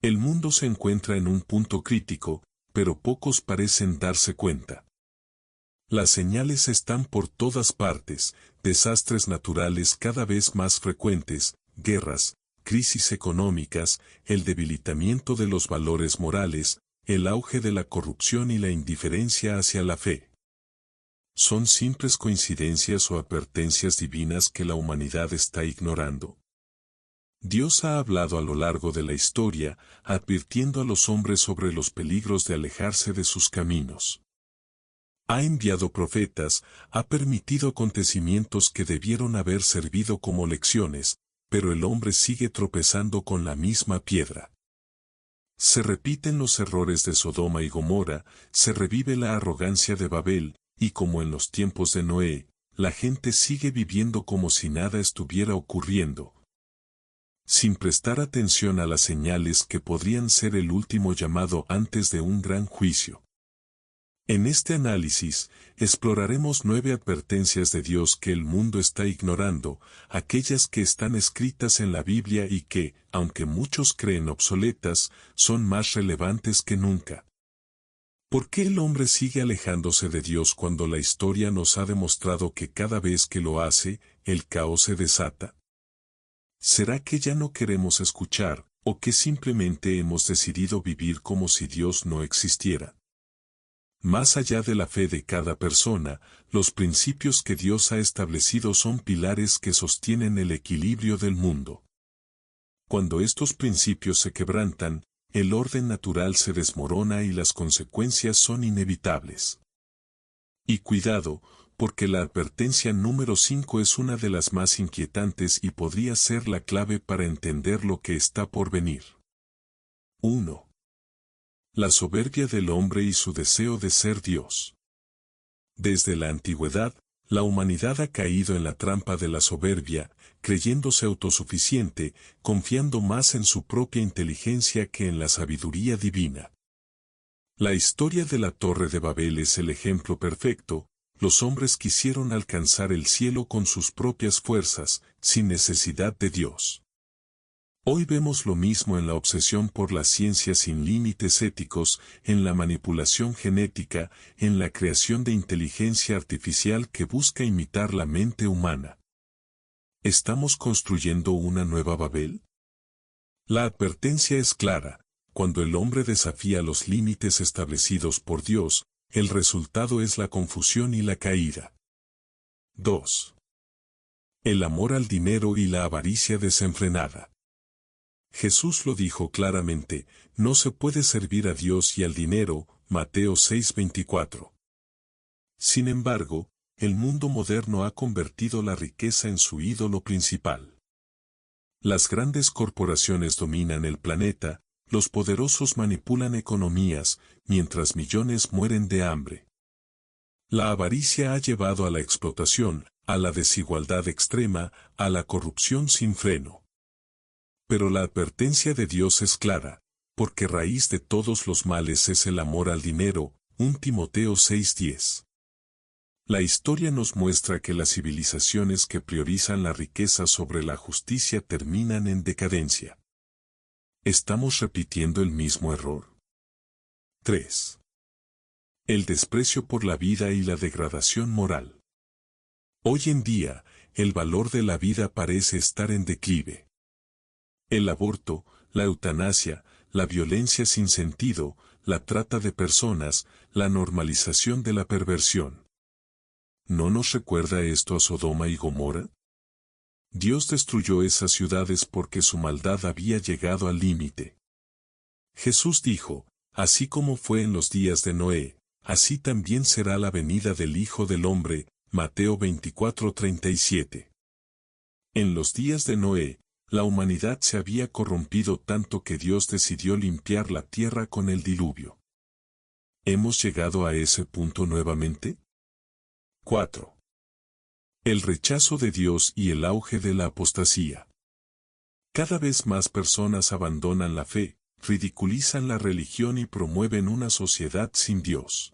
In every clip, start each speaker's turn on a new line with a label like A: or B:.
A: El mundo se encuentra en un punto crítico, pero pocos parecen darse cuenta. Las señales están por todas partes, desastres naturales cada vez más frecuentes, guerras, crisis económicas, el debilitamiento de los valores morales, el auge de la corrupción y la indiferencia hacia la fe. ¿Son simples coincidencias o advertencias divinas que la humanidad está ignorando? Dios ha hablado a lo largo de la historia, advirtiendo a los hombres sobre los peligros de alejarse de sus caminos. Ha enviado profetas, ha permitido acontecimientos que debieron haber servido como lecciones, pero el hombre sigue tropezando con la misma piedra. Se repiten los errores de Sodoma y Gomorra, se revive la arrogancia de Babel, y como en los tiempos de Noé, la gente sigue viviendo como si nada estuviera ocurriendo, sin prestar atención a las señales que podrían ser el último llamado antes de un gran juicio. En este análisis, exploraremos 9 advertencias de Dios que el mundo está ignorando, aquellas que están escritas en la Biblia y que, aunque muchos creen obsoletas, son más relevantes que nunca. ¿Por qué el hombre sigue alejándose de Dios cuando la historia nos ha demostrado que cada vez que lo hace, el caos se desata? ¿Será que ya no queremos escuchar, o que simplemente hemos decidido vivir como si Dios no existiera? Más allá de la fe de cada persona, los principios que Dios ha establecido son pilares que sostienen el equilibrio del mundo. Cuando estos principios se quebrantan, el orden natural se desmorona y las consecuencias son inevitables. Y cuidado, porque la advertencia número 5 es una de las más inquietantes y podría ser la clave para entender lo que está por venir. 1. La soberbia del hombre y su deseo de ser Dios. Desde la antigüedad, la humanidad ha caído en la trampa de la soberbia, creyéndose autosuficiente, confiando más en su propia inteligencia que en la sabiduría divina. La historia de la Torre de Babel es el ejemplo perfecto. Los hombres quisieron alcanzar el cielo con sus propias fuerzas, sin necesidad de Dios. Hoy vemos lo mismo en la obsesión por la ciencia sin límites éticos, en la manipulación genética, en la creación de inteligencia artificial que busca imitar la mente humana. ¿Estamos construyendo una nueva Babel? La advertencia es clara: cuando el hombre desafía los límites establecidos por Dios, el resultado es la confusión y la caída. 2. El amor al dinero y la avaricia desenfrenada. Jesús lo dijo claramente: no se puede servir a Dios y al dinero, Mateo 6:24. Sin embargo, el mundo moderno ha convertido la riqueza en su ídolo principal. Las grandes corporaciones dominan el planeta, los poderosos manipulan economías, mientras millones mueren de hambre. La avaricia ha llevado a la explotación, a la desigualdad extrema, a la corrupción sin freno. Pero la advertencia de Dios es clara, porque raíz de todos los males es el amor al dinero, 1 Timoteo 6:10. La historia nos muestra que las civilizaciones que priorizan la riqueza sobre la justicia terminan en decadencia. ¿Estamos repitiendo el mismo error? 3. El desprecio por la vida y la degradación moral. Hoy en día, el valor de la vida parece estar en declive. El aborto, la eutanasia, la violencia sin sentido, la trata de personas, la normalización de la perversión. ¿No nos recuerda esto a Sodoma y Gomorra? Dios destruyó esas ciudades porque su maldad había llegado al límite. Jesús dijo: así como fue en los días de Noé, así también será la venida del Hijo del Hombre, Mateo 24:37. En los días de Noé, la humanidad se había corrompido tanto que Dios decidió limpiar la tierra con el diluvio. ¿Hemos llegado a ese punto nuevamente? 4. El rechazo de Dios y el auge de la apostasía. Cada vez más personas abandonan la fe, ridiculizan la religión y promueven una sociedad sin Dios.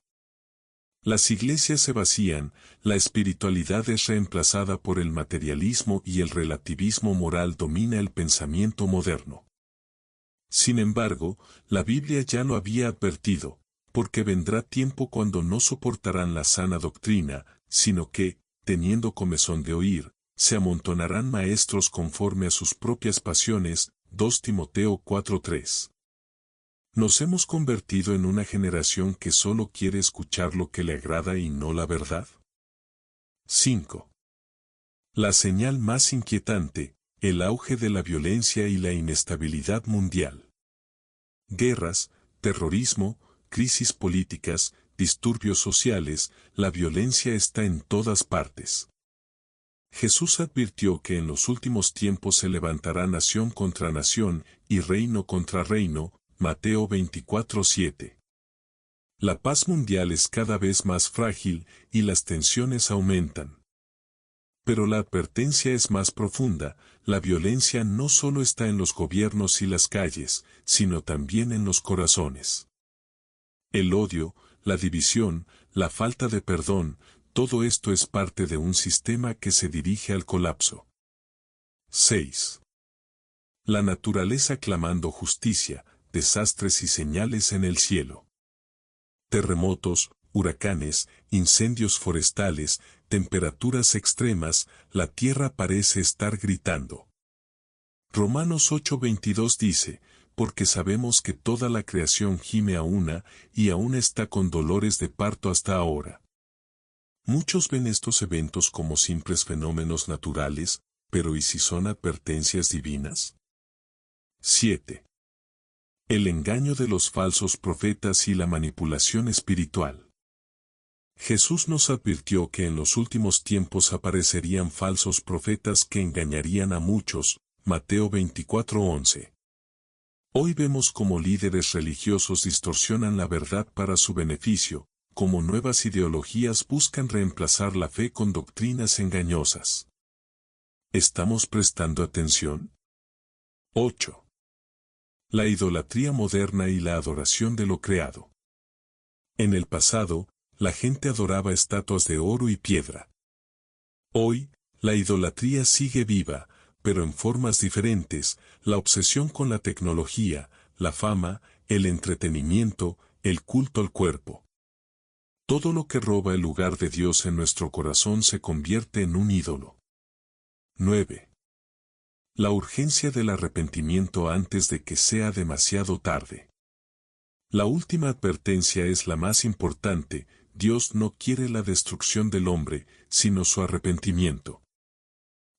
A: Las iglesias se vacían, la espiritualidad es reemplazada por el materialismo y el relativismo moral domina el pensamiento moderno. Sin embargo, la Biblia ya lo había advertido, porque vendrá tiempo cuando no soportarán la sana doctrina, sino que, teniendo comezón de oír, se amontonarán maestros conforme a sus propias pasiones. 2 Timoteo 4:3. ¿Nos hemos convertido en una generación que solo quiere escuchar lo que le agrada y no la verdad? 5. La señal más inquietante, el auge de la violencia y la inestabilidad mundial. Guerras, terrorismo, crisis políticas, disturbios sociales, la violencia está en todas partes. Jesús advirtió que en los últimos tiempos se levantará nación contra nación y reino contra reino. Mateo 24:7. La paz mundial es cada vez más frágil y las tensiones aumentan. Pero la advertencia es más profunda, la violencia no solo está en los gobiernos y las calles, sino también en los corazones. El odio, la división, la falta de perdón, todo esto es parte de un sistema que se dirige al colapso. 6. La naturaleza clamando justicia, desastres y señales en el cielo. Terremotos, huracanes, incendios forestales, temperaturas extremas, la tierra parece estar gritando. Romanos 8:22 dice, porque sabemos que toda la creación gime a una, y aún está con dolores de parto hasta ahora. Muchos ven estos eventos como simples fenómenos naturales, pero ¿y si son advertencias divinas? 7. El engaño de los falsos profetas y la manipulación espiritual. Jesús nos advirtió que en los últimos tiempos aparecerían falsos profetas que engañarían a muchos. Mateo 24:11. Hoy vemos cómo líderes religiosos distorsionan la verdad para su beneficio, cómo nuevas ideologías buscan reemplazar la fe con doctrinas engañosas. ¿Estamos prestando atención? 8. La idolatría moderna y la adoración de lo creado. En el pasado, la gente adoraba estatuas de oro y piedra. Hoy, la idolatría sigue viva, pero en formas diferentes, la obsesión con la tecnología, la fama, el entretenimiento, el culto al cuerpo. Todo lo que roba el lugar de Dios en nuestro corazón se convierte en un ídolo. 9. La urgencia del arrepentimiento antes de que sea demasiado tarde. La última advertencia es la más importante, Dios no quiere la destrucción del hombre, sino su arrepentimiento.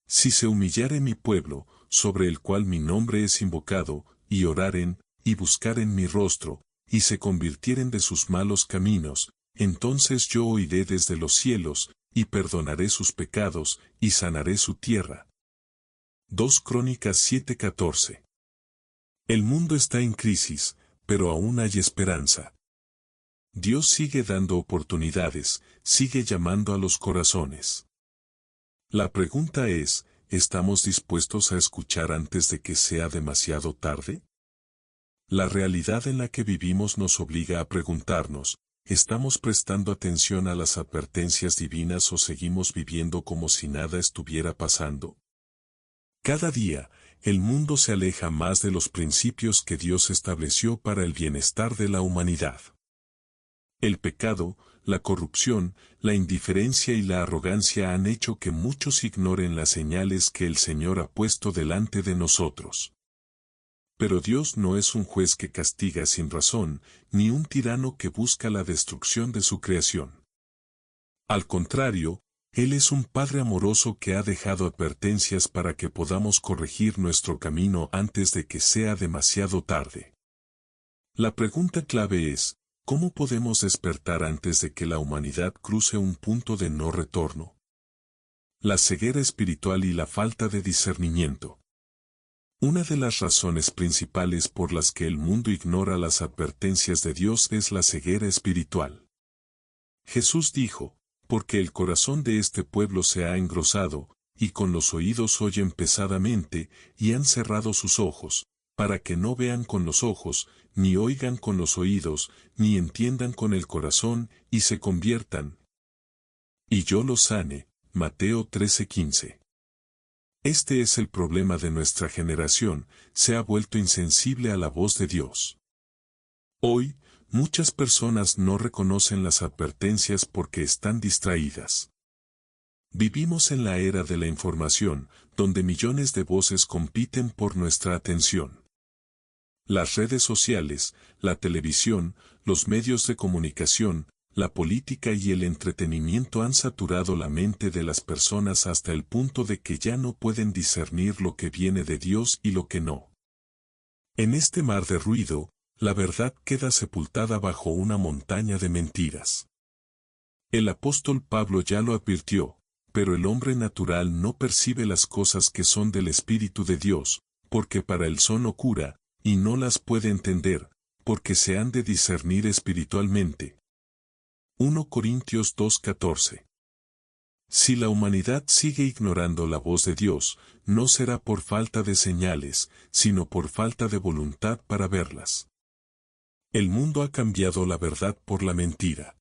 A: Si se humillare mi pueblo, sobre el cual mi nombre es invocado, y oraren, y buscaren mi rostro, y se convirtieren de sus malos caminos, entonces yo oiré desde los cielos, y perdonaré sus pecados, y sanaré su tierra. 2 Crónicas 7:14. El mundo está en crisis, pero aún hay esperanza. Dios sigue dando oportunidades, sigue llamando a los corazones. La pregunta es, ¿estamos dispuestos a escuchar antes de que sea demasiado tarde? La realidad en la que vivimos nos obliga a preguntarnos, ¿estamos prestando atención a las advertencias divinas o seguimos viviendo como si nada estuviera pasando? Cada día, el mundo se aleja más de los principios que Dios estableció para el bienestar de la humanidad. El pecado, la corrupción, la indiferencia y la arrogancia han hecho que muchos ignoren las señales que el Señor ha puesto delante de nosotros. Pero Dios no es un juez que castiga sin razón, ni un tirano que busca la destrucción de su creación. Al contrario, Él es un Padre amoroso que ha dejado advertencias para que podamos corregir nuestro camino antes de que sea demasiado tarde. La pregunta clave es, ¿cómo podemos despertar antes de que la humanidad cruce un punto de no retorno? La ceguera espiritual y la falta de discernimiento. Una de las razones principales por las que el mundo ignora las advertencias de Dios es la ceguera espiritual. Jesús dijo, porque el corazón de este pueblo se ha engrosado, y con los oídos oyen pesadamente, y han cerrado sus ojos, para que no vean con los ojos, ni oigan con los oídos, ni entiendan con el corazón, y se conviertan. Y yo los sane. Mateo 13:15. Este es el problema de nuestra generación, se ha vuelto insensible a la voz de Dios. Hoy, muchas personas no reconocen las advertencias porque están distraídas. Vivimos en la era de la información, donde millones de voces compiten por nuestra atención. Las redes sociales, la televisión, los medios de comunicación, la política y el entretenimiento han saturado la mente de las personas hasta el punto de que ya no pueden discernir lo que viene de Dios y lo que no. En este mar de ruido, la verdad queda sepultada bajo una montaña de mentiras. El apóstol Pablo ya lo advirtió, pero el hombre natural no percibe las cosas que son del Espíritu de Dios, porque para él son locura, y no las puede entender, porque se han de discernir espiritualmente. 1 Corintios 2:14. Si la humanidad sigue ignorando la voz de Dios, no será por falta de señales, sino por falta de voluntad para verlas. El mundo ha cambiado la verdad por la mentira.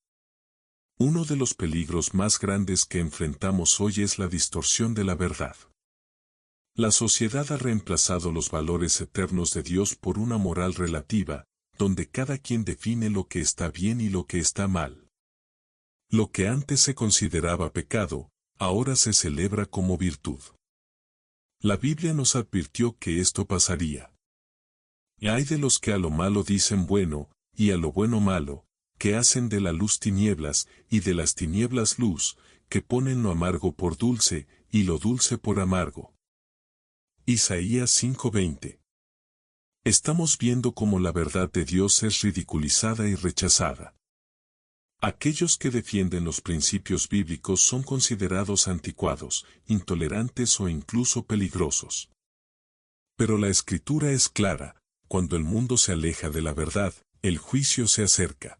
A: Uno de los peligros más grandes que enfrentamos hoy es la distorsión de la verdad. La sociedad ha reemplazado los valores eternos de Dios por una moral relativa, donde cada quien define lo que está bien y lo que está mal. Lo que antes se consideraba pecado, ahora se celebra como virtud. La Biblia nos advirtió que esto pasaría. Y hay de los que a lo malo dicen bueno, y a lo bueno malo, que hacen de la luz tinieblas, y de las tinieblas luz, que ponen lo amargo por dulce, y lo dulce por amargo. Isaías 5:20. Estamos viendo cómo la verdad de Dios es ridiculizada y rechazada. Aquellos que defienden los principios bíblicos son considerados anticuados, intolerantes o incluso peligrosos. Pero la Escritura es clara, cuando el mundo se aleja de la verdad, el juicio se acerca.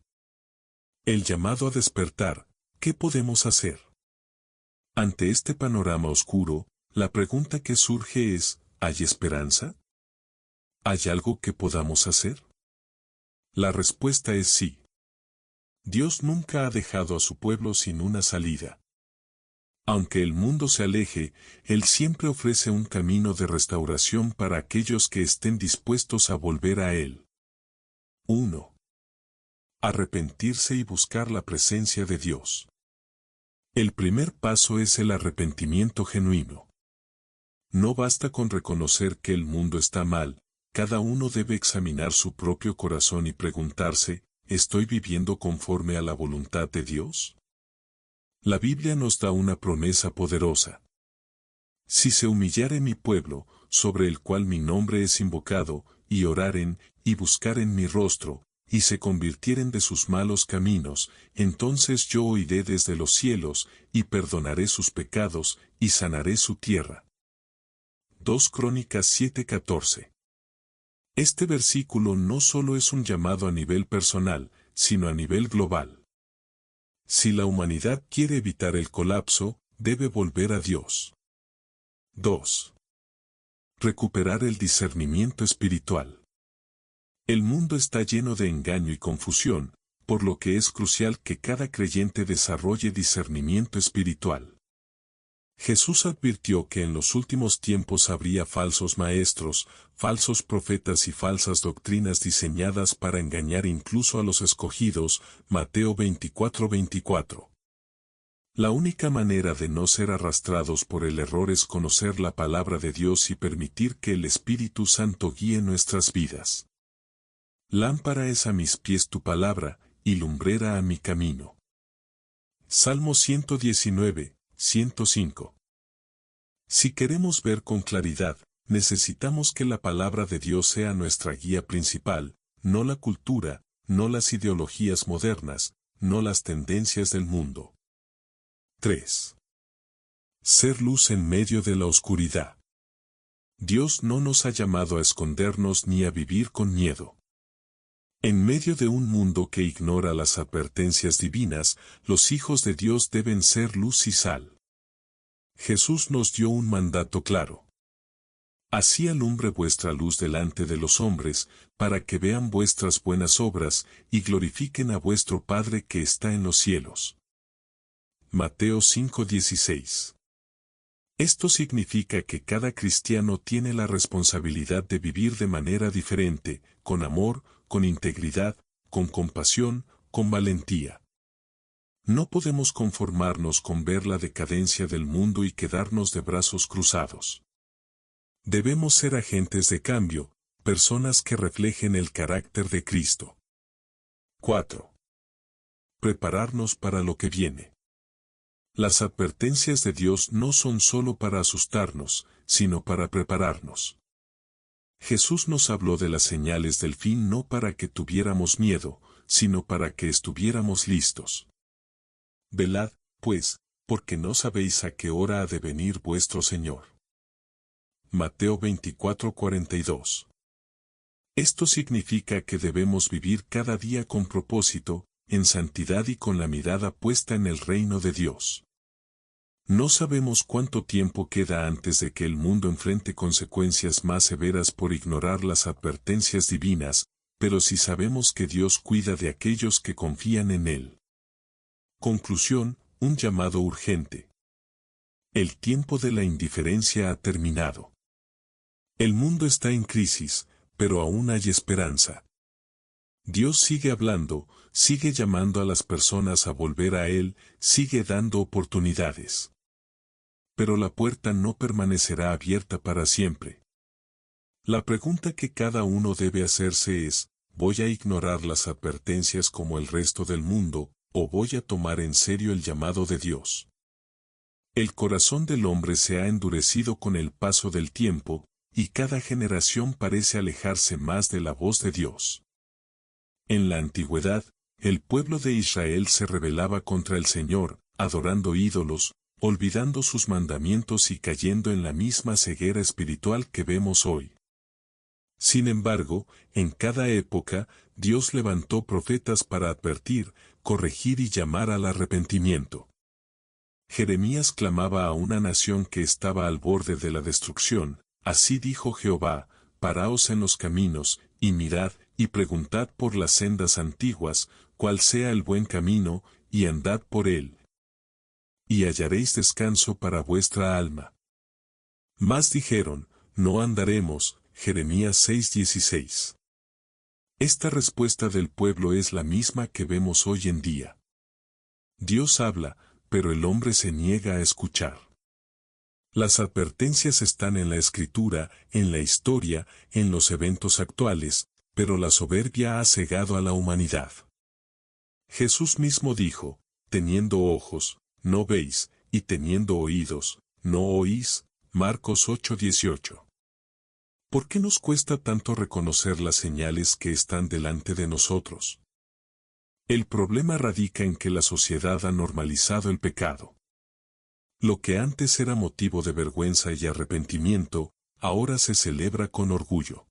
A: El llamado a despertar, ¿qué podemos hacer? Ante este panorama oscuro, la pregunta que surge es, ¿hay esperanza? ¿Hay algo que podamos hacer? La respuesta es sí. Dios nunca ha dejado a su pueblo sin una salida. Aunque el mundo se aleje, Él siempre ofrece un camino de restauración para aquellos que estén dispuestos a volver a Él. 1. Arrepentirse y buscar la presencia de Dios. El primer paso es el arrepentimiento genuino. No basta con reconocer que el mundo está mal, cada uno debe examinar su propio corazón y preguntarse, ¿estoy viviendo conforme a la voluntad de Dios? La Biblia nos da una promesa poderosa. Si se humillare mi pueblo, sobre el cual mi nombre es invocado, y oraren, y buscaren mi rostro, y se convirtieren de sus malos caminos, entonces yo oiré desde los cielos, y perdonaré sus pecados, y sanaré su tierra. 2 Crónicas 7:14. Este versículo no solo es un llamado a nivel personal, sino a nivel global. Si la humanidad quiere evitar el colapso, debe volver a Dios. 2. Recuperar el discernimiento espiritual. El mundo está lleno de engaño y confusión, por lo que es crucial que cada creyente desarrolle discernimiento espiritual. Jesús advirtió que en los últimos tiempos habría falsos maestros, falsos profetas y falsas doctrinas diseñadas para engañar incluso a los escogidos, Mateo 24:24. La única manera de no ser arrastrados por el error es conocer la palabra de Dios y permitir que el Espíritu Santo guíe nuestras vidas. Lámpara es a mis pies tu palabra, y lumbrera a mi camino. Salmo 119, 105. Si queremos ver con claridad, necesitamos que la palabra de Dios sea nuestra guía principal, no la cultura, no las ideologías modernas, no las tendencias del mundo. 3. Ser luz en medio de la oscuridad. Dios no nos ha llamado a escondernos ni a vivir con miedo. En medio de un mundo que ignora las advertencias divinas, los hijos de Dios deben ser luz y sal. Jesús nos dio un mandato claro. Así alumbre vuestra luz delante de los hombres, para que vean vuestras buenas obras, y glorifiquen a vuestro Padre que está en los cielos. Mateo 5:16. Esto significa que cada cristiano tiene la responsabilidad de vivir de manera diferente, con amor, con integridad, con compasión, con valentía. No podemos conformarnos con ver la decadencia del mundo y quedarnos de brazos cruzados. Debemos ser agentes de cambio, personas que reflejen el carácter de Cristo. 4. Prepararnos para lo que viene. Las advertencias de Dios no son solo para asustarnos, sino para prepararnos. Jesús nos habló de las señales del fin no para que tuviéramos miedo, sino para que estuviéramos listos. Velad, pues, porque no sabéis a qué hora ha de venir vuestro Señor. Mateo 24:42. Esto significa que debemos vivir cada día con propósito, en santidad y con la mirada puesta en el reino de Dios. No sabemos cuánto tiempo queda antes de que el mundo enfrente consecuencias más severas por ignorar las advertencias divinas, pero sí sabemos que Dios cuida de aquellos que confían en Él. Conclusión, un llamado urgente. El tiempo de la indiferencia ha terminado. El mundo está en crisis, pero aún hay esperanza. Dios sigue hablando, sigue llamando a las personas a volver a Él, sigue dando oportunidades. Pero la puerta no permanecerá abierta para siempre. La pregunta que cada uno debe hacerse es, ¿voy a ignorar las advertencias como el resto del mundo, o voy a tomar en serio el llamado de Dios? El corazón del hombre se ha endurecido con el paso del tiempo, y cada generación parece alejarse más de la voz de Dios. En la antigüedad, el pueblo de Israel se rebelaba contra el Señor, adorando ídolos, olvidando sus mandamientos y cayendo en la misma ceguera espiritual que vemos hoy. Sin embargo, en cada época, Dios levantó profetas para advertir, corregir y llamar al arrepentimiento. Jeremías clamaba a una nación que estaba al borde de la destrucción, así dijo Jehová, paraos en los caminos, y mirad, y preguntad por las sendas antiguas, cuál sea el buen camino, y andad por él. Y hallaréis descanso para vuestra alma. Mas dijeron, no andaremos, Jeremías 6:16. Esta respuesta del pueblo es la misma que vemos hoy en día. Dios habla, pero el hombre se niega a escuchar. Las advertencias están en la Escritura, en la historia, en los eventos actuales, pero la soberbia ha cegado a la humanidad. Jesús mismo dijo, teniendo ojos, no veis, y teniendo oídos, no oís, Marcos 8:18. ¿Por qué nos cuesta tanto reconocer las señales que están delante de nosotros? El problema radica en que la sociedad ha normalizado el pecado. Lo que antes era motivo de vergüenza y arrepentimiento, ahora se celebra con orgullo.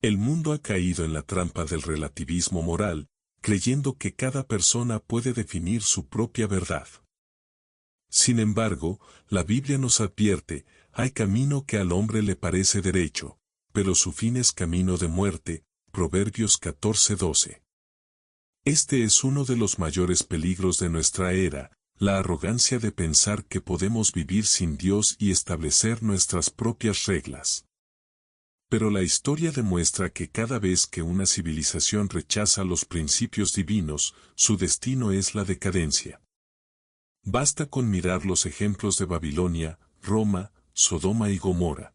A: El mundo ha caído en la trampa del relativismo moral, creyendo que cada persona puede definir su propia verdad. Sin embargo, la Biblia nos advierte, hay camino que al hombre le parece derecho, pero su fin es camino de muerte, Proverbios 14:12. Este es uno de los mayores peligros de nuestra era, la arrogancia de pensar que podemos vivir sin Dios y establecer nuestras propias reglas. Pero la historia demuestra que cada vez que una civilización rechaza los principios divinos, su destino es la decadencia. Basta con mirar los ejemplos de Babilonia, Roma, Sodoma y Gomorra.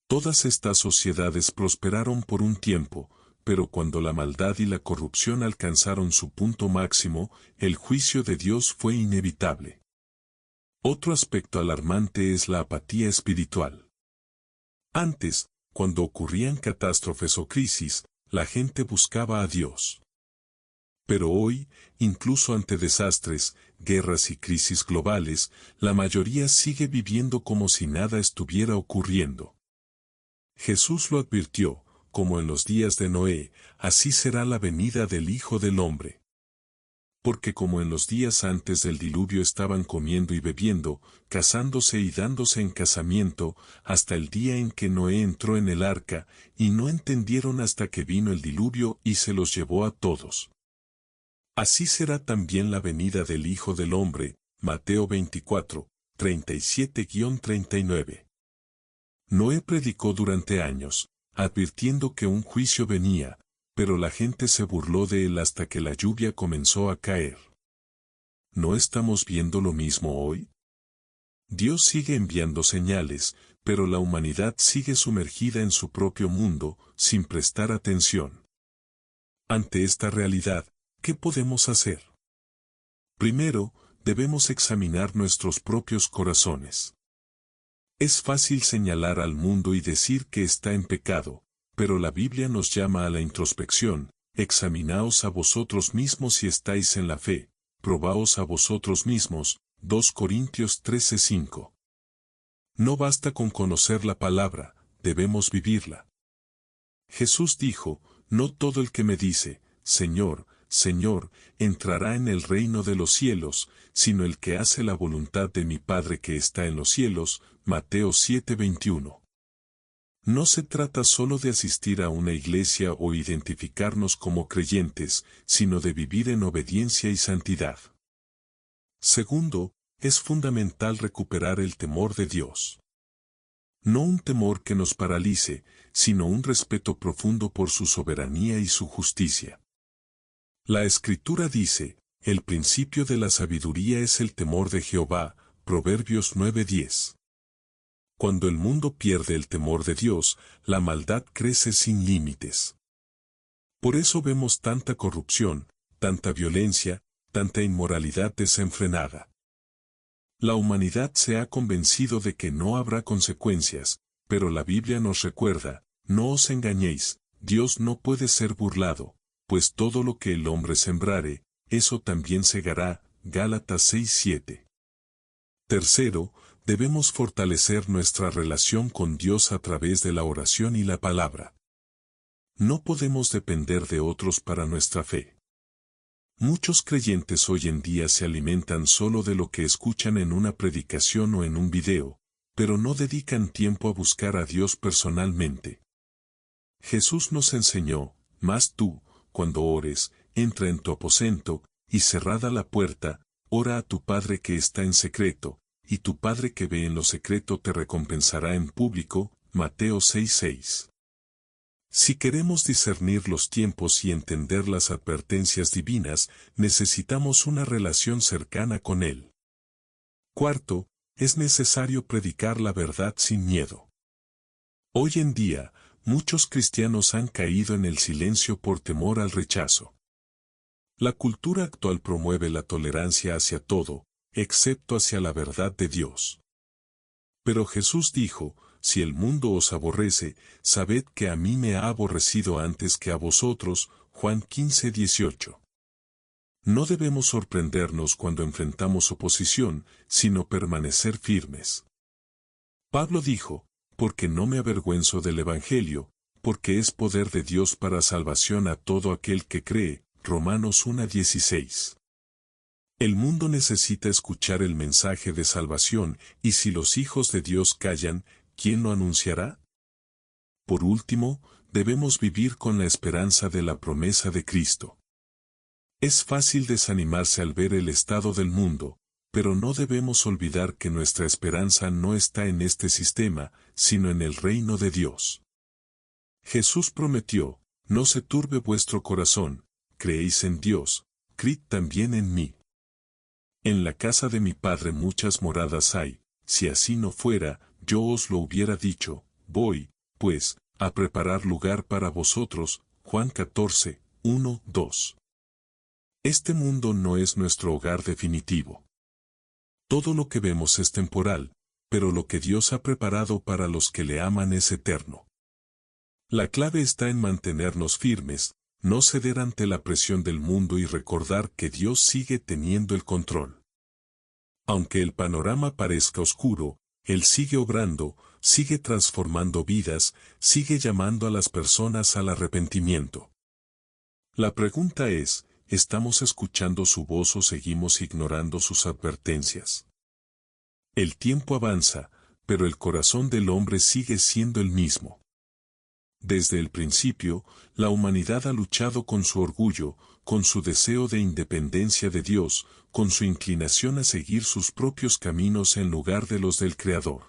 A: Todas estas sociedades prosperaron por un tiempo, pero cuando la maldad y la corrupción alcanzaron su punto máximo, el juicio de Dios fue inevitable. Otro aspecto alarmante es la apatía espiritual. Antes, cuando ocurrían catástrofes o crisis, la gente buscaba a Dios. Pero hoy, incluso ante desastres, guerras y crisis globales, la mayoría sigue viviendo como si nada estuviera ocurriendo. Jesús lo advirtió, como en los días de Noé, así será la venida del Hijo del Hombre. Porque como en los días antes del diluvio estaban comiendo y bebiendo, casándose y dándose en casamiento, hasta el día en que Noé entró en el arca, y no entendieron hasta que vino el diluvio y se los llevó a todos. Así será también la venida del Hijo del Hombre, Mateo 24, 37-39. Noé predicó durante años, advirtiendo que un juicio venía, pero la gente se burló de él hasta que la lluvia comenzó a caer. ¿No estamos viendo lo mismo hoy? Dios sigue enviando señales, pero la humanidad sigue sumergida en su propio mundo, sin prestar atención. Ante esta realidad, ¿qué podemos hacer? Primero, debemos examinar nuestros propios corazones. Es fácil señalar al mundo y decir que está en pecado, pero la Biblia nos llama a la introspección. Examinaos a vosotros mismos si estáis en la fe, probaos a vosotros mismos. 2 Corintios 13:5. No basta con conocer la palabra, debemos vivirla. Jesús dijo, no todo el que me dice, Señor, Señor, entrará en el reino de los cielos, sino el que hace la voluntad de mi Padre que está en los cielos. Mateo 7:21. No se trata solo de asistir a una iglesia o identificarnos como creyentes, sino de vivir en obediencia y santidad. Segundo, es fundamental recuperar el temor de Dios. No un temor que nos paralice, sino un respeto profundo por su soberanía y su justicia. La Escritura dice, el principio de la sabiduría es el temor de Jehová, Proverbios 9:10. Cuando el mundo pierde el temor de Dios, la maldad crece sin límites. Por eso vemos tanta corrupción, tanta violencia, tanta inmoralidad desenfrenada. La humanidad se ha convencido de que no habrá consecuencias, pero la Biblia nos recuerda, no os engañéis, Dios no puede ser burlado, pues todo lo que el hombre sembrare, eso también segará. Gálatas 6:7. Tercero, debemos fortalecer nuestra relación con Dios a través de la oración y la palabra. No podemos depender de otros para nuestra fe. Muchos creyentes hoy en día se alimentan solo de lo que escuchan en una predicación o en un video, pero no dedican tiempo a buscar a Dios personalmente. Jesús nos enseñó, mas tú, cuando ores, entra en tu aposento, y cerrada la puerta, ora a tu Padre que está en secreto, y tu Padre que ve en lo secreto te recompensará en público. Mateo 6:6. Si queremos discernir los tiempos y entender las advertencias divinas, necesitamos una relación cercana con Él. Cuarto, es necesario predicar la verdad sin miedo. Hoy en día, muchos cristianos han caído en el silencio por temor al rechazo. La cultura actual promueve la tolerancia hacia todo, excepto hacia la verdad de Dios. Pero Jesús dijo, si el mundo os aborrece, sabed que a mí me ha aborrecido antes que a vosotros. Juan 15:18. No debemos sorprendernos cuando enfrentamos oposición, sino permanecer firmes. Pablo dijo, porque no me avergüenzo del Evangelio, porque es poder de Dios para salvación a todo aquel que cree. Romanos 1:16. El mundo necesita escuchar el mensaje de salvación, y si los hijos de Dios callan, ¿quién lo anunciará? Por último, debemos vivir con la esperanza de la promesa de Cristo. Es fácil desanimarse al ver el estado del mundo, pero no debemos olvidar que nuestra esperanza no está en este sistema, sino en el reino de Dios. Jesús prometió, no se turbe vuestro corazón, creéis en Dios, creed también en mí. En la casa de mi Padre muchas moradas hay, si así no fuera, yo os lo hubiera dicho. Voy, pues, a preparar lugar para vosotros. Juan 14:1-2. Este mundo no es nuestro hogar definitivo. Todo lo que vemos es temporal, pero lo que Dios ha preparado para los que le aman es eterno. La clave está en mantenernos firmes, no ceder ante la presión del mundo y recordar que Dios sigue teniendo el control. Aunque el panorama parezca oscuro, Él sigue obrando, sigue transformando vidas, sigue llamando a las personas al arrepentimiento. La pregunta es, ¿estamos escuchando su voz o seguimos ignorando sus advertencias? El tiempo avanza, pero el corazón del hombre sigue siendo el mismo. Desde el principio, la humanidad ha luchado con su orgullo, con su deseo de independencia de Dios, con su inclinación a seguir sus propios caminos en lugar de los del Creador.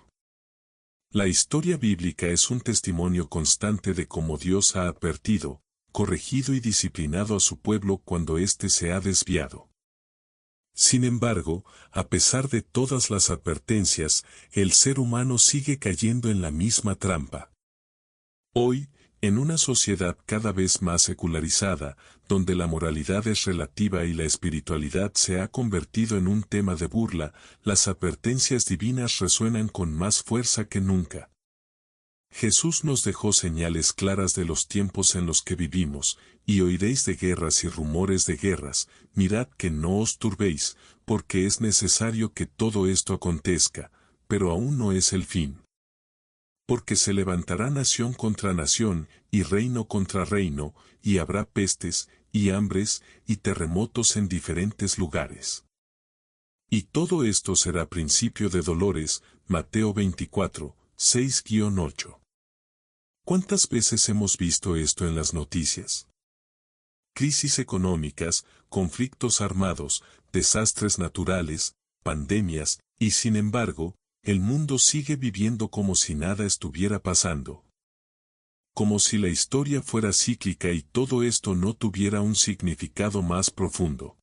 A: La historia bíblica es un testimonio constante de cómo Dios ha advertido, corregido y disciplinado a su pueblo cuando éste se ha desviado. Sin embargo, a pesar de todas las advertencias, el ser humano sigue cayendo en la misma trampa. Hoy, en una sociedad cada vez más secularizada, donde la moralidad es relativa y la espiritualidad se ha convertido en un tema de burla, las advertencias divinas resuenan con más fuerza que nunca. Jesús nos dejó señales claras de los tiempos en los que vivimos, y oiréis de guerras y rumores de guerras, mirad que no os turbéis, porque es necesario que todo esto acontezca, pero aún no es el fin. Porque se levantará nación contra nación, y reino contra reino, y habrá pestes, y hambres, y terremotos en diferentes lugares. Y todo esto será principio de dolores, Mateo 24, 6-8. ¿Cuántas veces hemos visto esto en las noticias? Crisis económicas, conflictos armados, desastres naturales, pandemias, y sin embargo, el mundo sigue viviendo como si nada estuviera pasando. Como si la historia fuera cíclica y todo esto no tuviera un significado más profundo.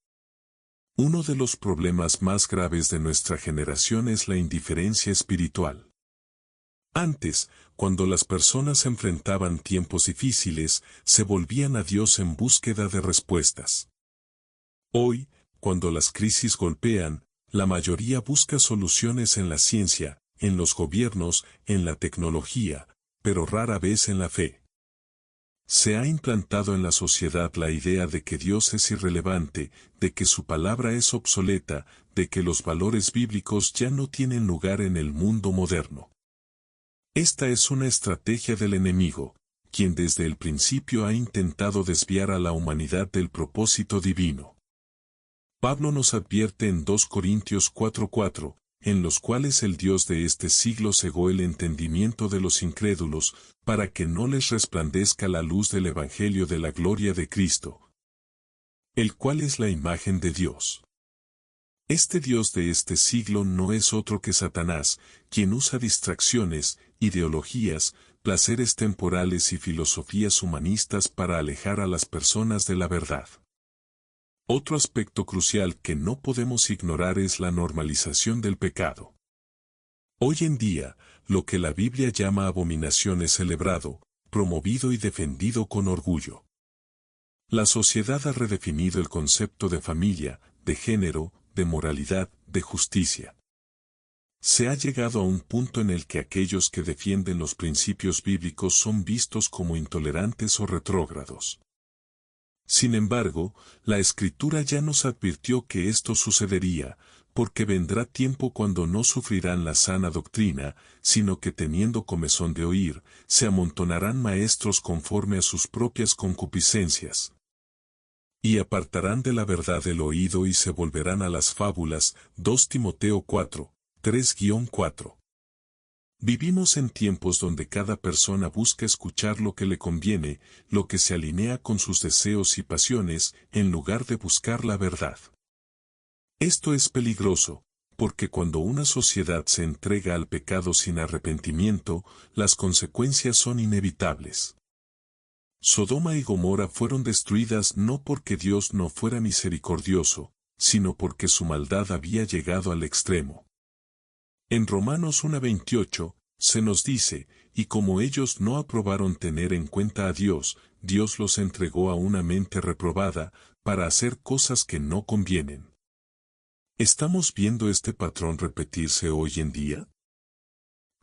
A: Uno de los problemas más graves de nuestra generación es la indiferencia espiritual. Antes, cuando las personas enfrentaban tiempos difíciles, se volvían a Dios en búsqueda de respuestas. Hoy, cuando las crisis golpean, la mayoría busca soluciones en la ciencia, en los gobiernos, en la tecnología, pero rara vez en la fe. Se ha implantado en la sociedad la idea de que Dios es irrelevante, de que su palabra es obsoleta, de que los valores bíblicos ya no tienen lugar en el mundo moderno. Esta es una estrategia del enemigo, quien desde el principio ha intentado desviar a la humanidad del propósito divino. Pablo nos advierte en 2 Corintios 4:4, en los cuales el Dios de este siglo cegó el entendimiento de los incrédulos, para que no les resplandezca la luz del Evangelio de la gloria de Cristo, el cual es la imagen de Dios. Este Dios de este siglo no es otro que Satanás, quien usa distracciones, ideologías, placeres temporales y filosofías humanistas para alejar a las personas de la verdad. Otro aspecto crucial que no podemos ignorar es la normalización del pecado. Hoy en día, lo que la Biblia llama abominación es celebrado, promovido y defendido con orgullo. La sociedad ha redefinido el concepto de familia, de género, de moralidad, de justicia. Se ha llegado a un punto en el que aquellos que defienden los principios bíblicos son vistos como intolerantes o retrógrados. Sin embargo, la Escritura ya nos advirtió que esto sucedería, porque vendrá tiempo cuando no sufrirán la sana doctrina, sino que teniendo comezón de oír, se amontonarán maestros conforme a sus propias concupiscencias. Y apartarán de la verdad el oído y se volverán a las fábulas. 2 Timoteo 4, 3-4. Vivimos en tiempos donde cada persona busca escuchar lo que le conviene, lo que se alinea con sus deseos y pasiones, en lugar de buscar la verdad. Esto es peligroso, porque cuando una sociedad se entrega al pecado sin arrepentimiento, las consecuencias son inevitables. Sodoma y Gomorra fueron destruidas no porque Dios no fuera misericordioso, sino porque su maldad había llegado al extremo. En Romanos 1:28, se nos dice, y como ellos no aprobaron tener en cuenta a Dios, Dios los entregó a una mente reprobada, para hacer cosas que no convienen. ¿Estamos viendo este patrón repetirse hoy en día?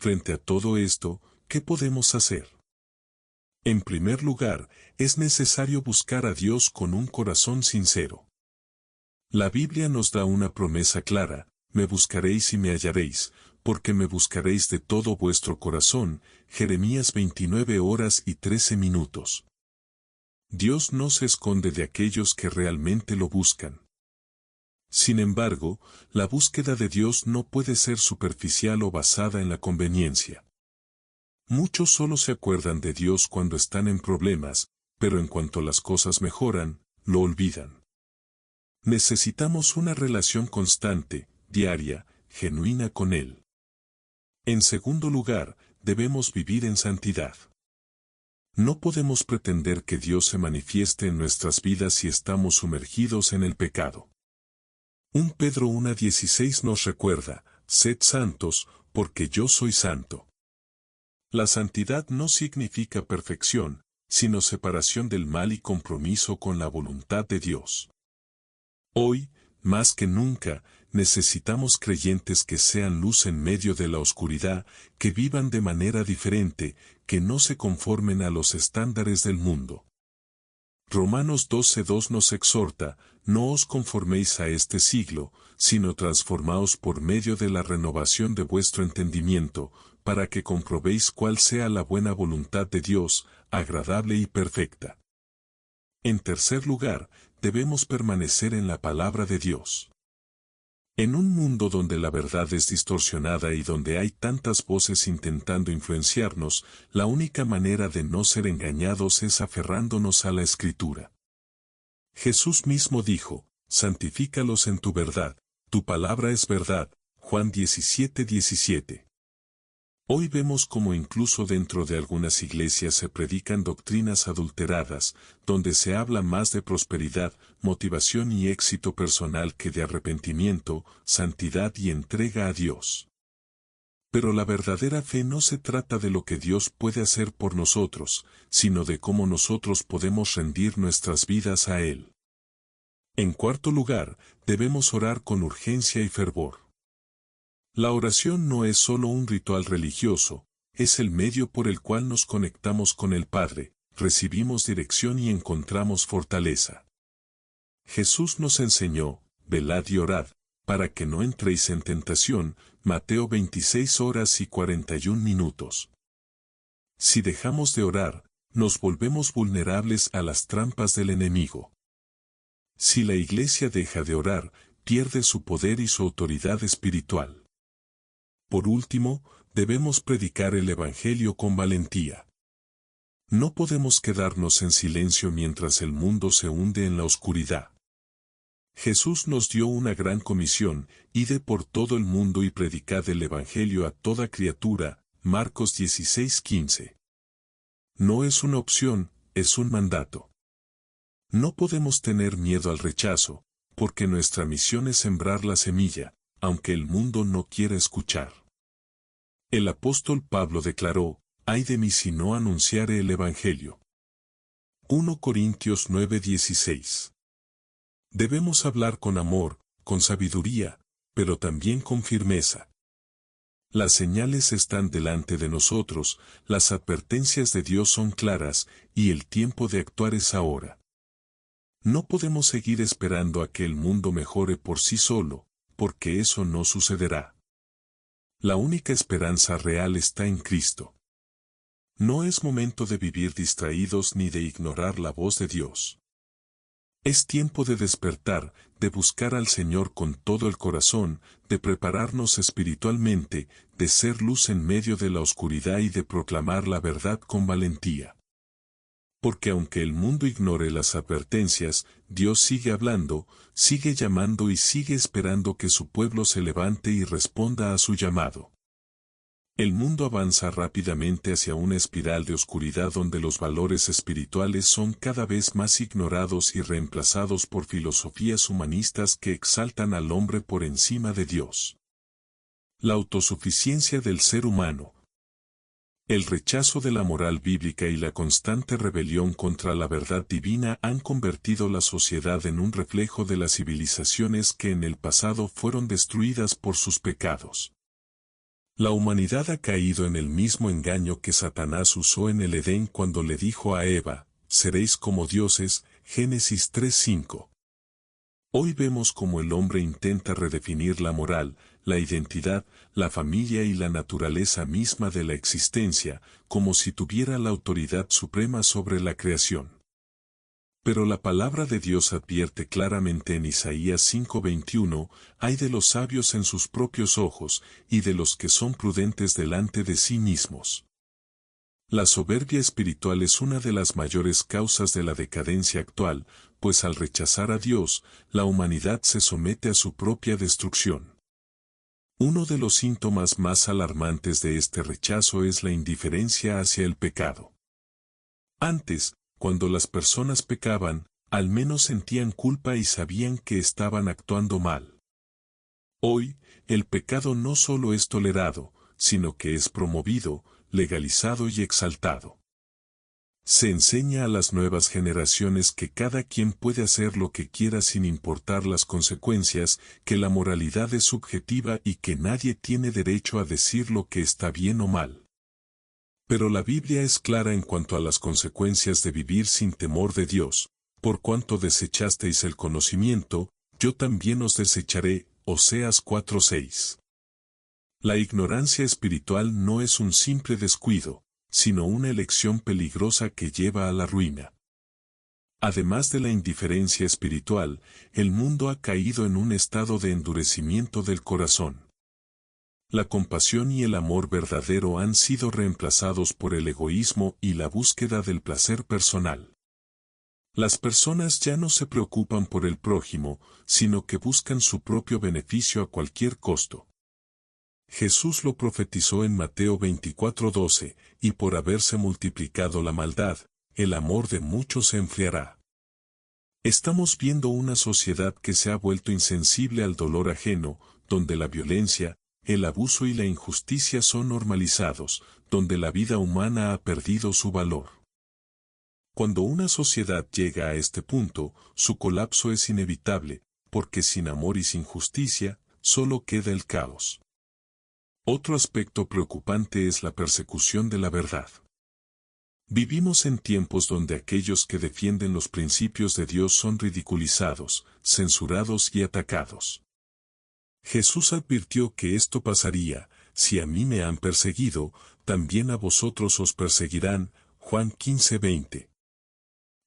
A: Frente a todo esto, ¿qué podemos hacer? En primer lugar, es necesario buscar a Dios con un corazón sincero. La Biblia nos da una promesa clara: me buscaréis y me hallaréis, porque me buscaréis de todo vuestro corazón. Jeremías 29:13. Dios no se esconde de aquellos que realmente lo buscan. Sin embargo, la búsqueda de Dios no puede ser superficial o basada en la conveniencia. Muchos solo se acuerdan de Dios cuando están en problemas, pero en cuanto las cosas mejoran, lo olvidan. Necesitamos una relación constante, diaria, genuina con Él. En segundo lugar, debemos vivir en santidad. No podemos pretender que Dios se manifieste en nuestras vidas si estamos sumergidos en el pecado. 1 Pedro 1:16 nos recuerda, sed santos, porque yo soy santo. La santidad no significa perfección, sino separación del mal y compromiso con la voluntad de Dios. Hoy, más que nunca, necesitamos creyentes que sean luz en medio de la oscuridad, que vivan de manera diferente, que no se conformen a los estándares del mundo. Romanos 12:2 nos exhorta, no os conforméis a este siglo, sino transformaos por medio de la renovación de vuestro entendimiento, para que comprobéis cuál sea la buena voluntad de Dios, agradable y perfecta. En tercer lugar, debemos permanecer en la palabra de Dios. En un mundo donde la verdad es distorsionada y donde hay tantas voces intentando influenciarnos, la única manera de no ser engañados es aferrándonos a la Escritura. Jesús mismo dijo, santifícalos en tu verdad, tu palabra es verdad, Juan 17:17. Hoy vemos cómo incluso dentro de algunas iglesias se predican doctrinas adulteradas, donde se habla más de prosperidad, motivación y éxito personal que de arrepentimiento, santidad y entrega a Dios. Pero la verdadera fe no se trata de lo que Dios puede hacer por nosotros, sino de cómo nosotros podemos rendir nuestras vidas a Él. En cuarto lugar, debemos orar con urgencia y fervor. La oración no es solo un ritual religioso, es el medio por el cual nos conectamos con el Padre, recibimos dirección y encontramos fortaleza. Jesús nos enseñó, velad y orad, para que no entréis en tentación, Mateo 26:41. Si dejamos de orar, nos volvemos vulnerables a las trampas del enemigo. Si la iglesia deja de orar, pierde su poder y su autoridad espiritual. Por último, debemos predicar el Evangelio con valentía. No podemos quedarnos en silencio mientras el mundo se hunde en la oscuridad. Jesús nos dio una gran comisión, id por todo el mundo y predicad el Evangelio a toda criatura, Marcos 16:15. No es una opción, es un mandato. No podemos tener miedo al rechazo, porque nuestra misión es sembrar la semilla, aunque el mundo no quiera escuchar. El apóstol Pablo declaró, ay de mí si no anunciare el Evangelio. 1 Corintios 9:16. Debemos hablar con amor, con sabiduría, pero también con firmeza. Las señales están delante de nosotros, las advertencias de Dios son claras, y el tiempo de actuar es ahora. No podemos seguir esperando a que el mundo mejore por sí solo, porque eso no sucederá. La única esperanza real está en Cristo. No es momento de vivir distraídos ni de ignorar la voz de Dios. Es tiempo de despertar, de buscar al Señor con todo el corazón, de prepararnos espiritualmente, de ser luz en medio de la oscuridad y de proclamar la verdad con valentía. Porque aunque el mundo ignore las advertencias, Dios sigue hablando, sigue llamando y sigue esperando que su pueblo se levante y responda a su llamado. El mundo avanza rápidamente hacia una espiral de oscuridad donde los valores espirituales son cada vez más ignorados y reemplazados por filosofías humanistas que exaltan al hombre por encima de Dios. La autosuficiencia del ser humano. El rechazo de la moral bíblica y la constante rebelión contra la verdad divina han convertido la sociedad en un reflejo de las civilizaciones que en el pasado fueron destruidas por sus pecados. La humanidad ha caído en el mismo engaño que Satanás usó en el Edén cuando le dijo a Eva, seréis como dioses, Génesis 3:5. Hoy vemos cómo el hombre intenta redefinir la moral, la identidad, la familia y la naturaleza misma de la existencia, como si tuviera la autoridad suprema sobre la creación. Pero la palabra de Dios advierte claramente en Isaías 5:21, hay de los sabios en sus propios ojos, y de los que son prudentes delante de sí mismos. La soberbia espiritual es una de las mayores causas de la decadencia actual, pues al rechazar a Dios, la humanidad se somete a su propia destrucción. Uno de los síntomas más alarmantes de este rechazo es la indiferencia hacia el pecado. Antes, cuando las personas pecaban, al menos sentían culpa y sabían que estaban actuando mal. Hoy, el pecado no solo es tolerado, sino que es promovido, legalizado y exaltado. Se enseña a las nuevas generaciones que cada quien puede hacer lo que quiera sin importar las consecuencias, que la moralidad es subjetiva y que nadie tiene derecho a decir lo que está bien o mal. Pero la Biblia es clara en cuanto a las consecuencias de vivir sin temor de Dios. Por cuanto desechasteis el conocimiento, yo también os desecharé. Oseas 4:6. La ignorancia espiritual no es un simple descuido, sino una elección peligrosa que lleva a la ruina. Además de la indiferencia espiritual, el mundo ha caído en un estado de endurecimiento del corazón. La compasión y el amor verdadero han sido reemplazados por el egoísmo y la búsqueda del placer personal. Las personas ya no se preocupan por el prójimo, sino que buscan su propio beneficio a cualquier costo. Jesús lo profetizó en Mateo 24:12, y por haberse multiplicado la maldad, el amor de muchos se enfriará. Estamos viendo una sociedad que se ha vuelto insensible al dolor ajeno, donde la violencia, el abuso y la injusticia son normalizados, donde la vida humana ha perdido su valor. Cuando una sociedad llega a este punto, su colapso es inevitable, porque sin amor y sin justicia, solo queda el caos. Otro aspecto preocupante es la persecución de la verdad. Vivimos en tiempos donde aquellos que defienden los principios de Dios son ridiculizados, censurados y atacados. Jesús advirtió que esto pasaría: si a mí me han perseguido, también a vosotros os perseguirán. Juan 15:20.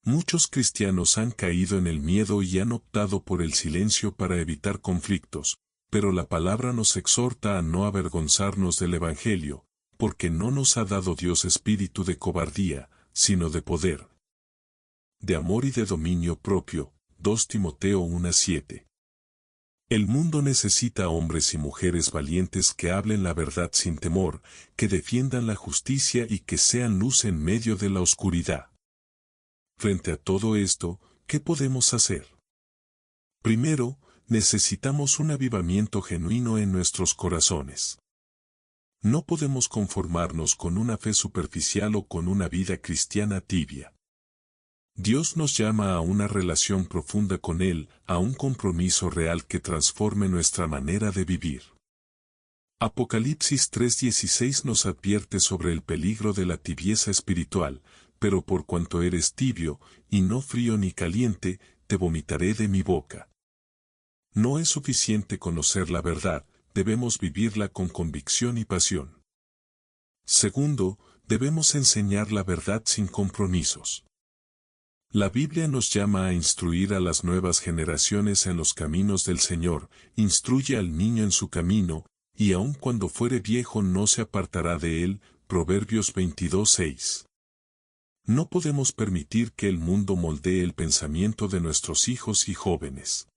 A: Muchos cristianos han caído en el miedo y han optado por el silencio para evitar conflictos, pero la palabra nos exhorta a no avergonzarnos del Evangelio, porque no nos ha dado Dios espíritu de cobardía, sino de poder, de amor y de dominio propio. 2 Timoteo 1:7. El mundo necesita hombres y mujeres valientes que hablen la verdad sin temor, que defiendan la justicia y que sean luz en medio de la oscuridad. Frente a todo esto, ¿qué podemos hacer? Primero, necesitamos un avivamiento genuino en nuestros corazones. No podemos conformarnos con una fe superficial o con una vida cristiana tibia. Dios nos llama a una relación profunda con Él, a un compromiso real que transforme nuestra manera de vivir. Apocalipsis 3:16 nos advierte sobre el peligro de la tibieza espiritual: pero por cuanto eres tibio, y no frío ni caliente, te vomitaré de mi boca. No es suficiente conocer la verdad, debemos vivirla con convicción y pasión. Segundo, debemos enseñar la verdad sin compromisos. La Biblia nos llama a instruir a las nuevas generaciones en los caminos del Señor. Instruye al niño en su camino, y aun cuando fuere viejo no se apartará de él. Proverbios 22:6. No podemos permitir que el mundo moldee el pensamiento de nuestros hijos y jóvenes.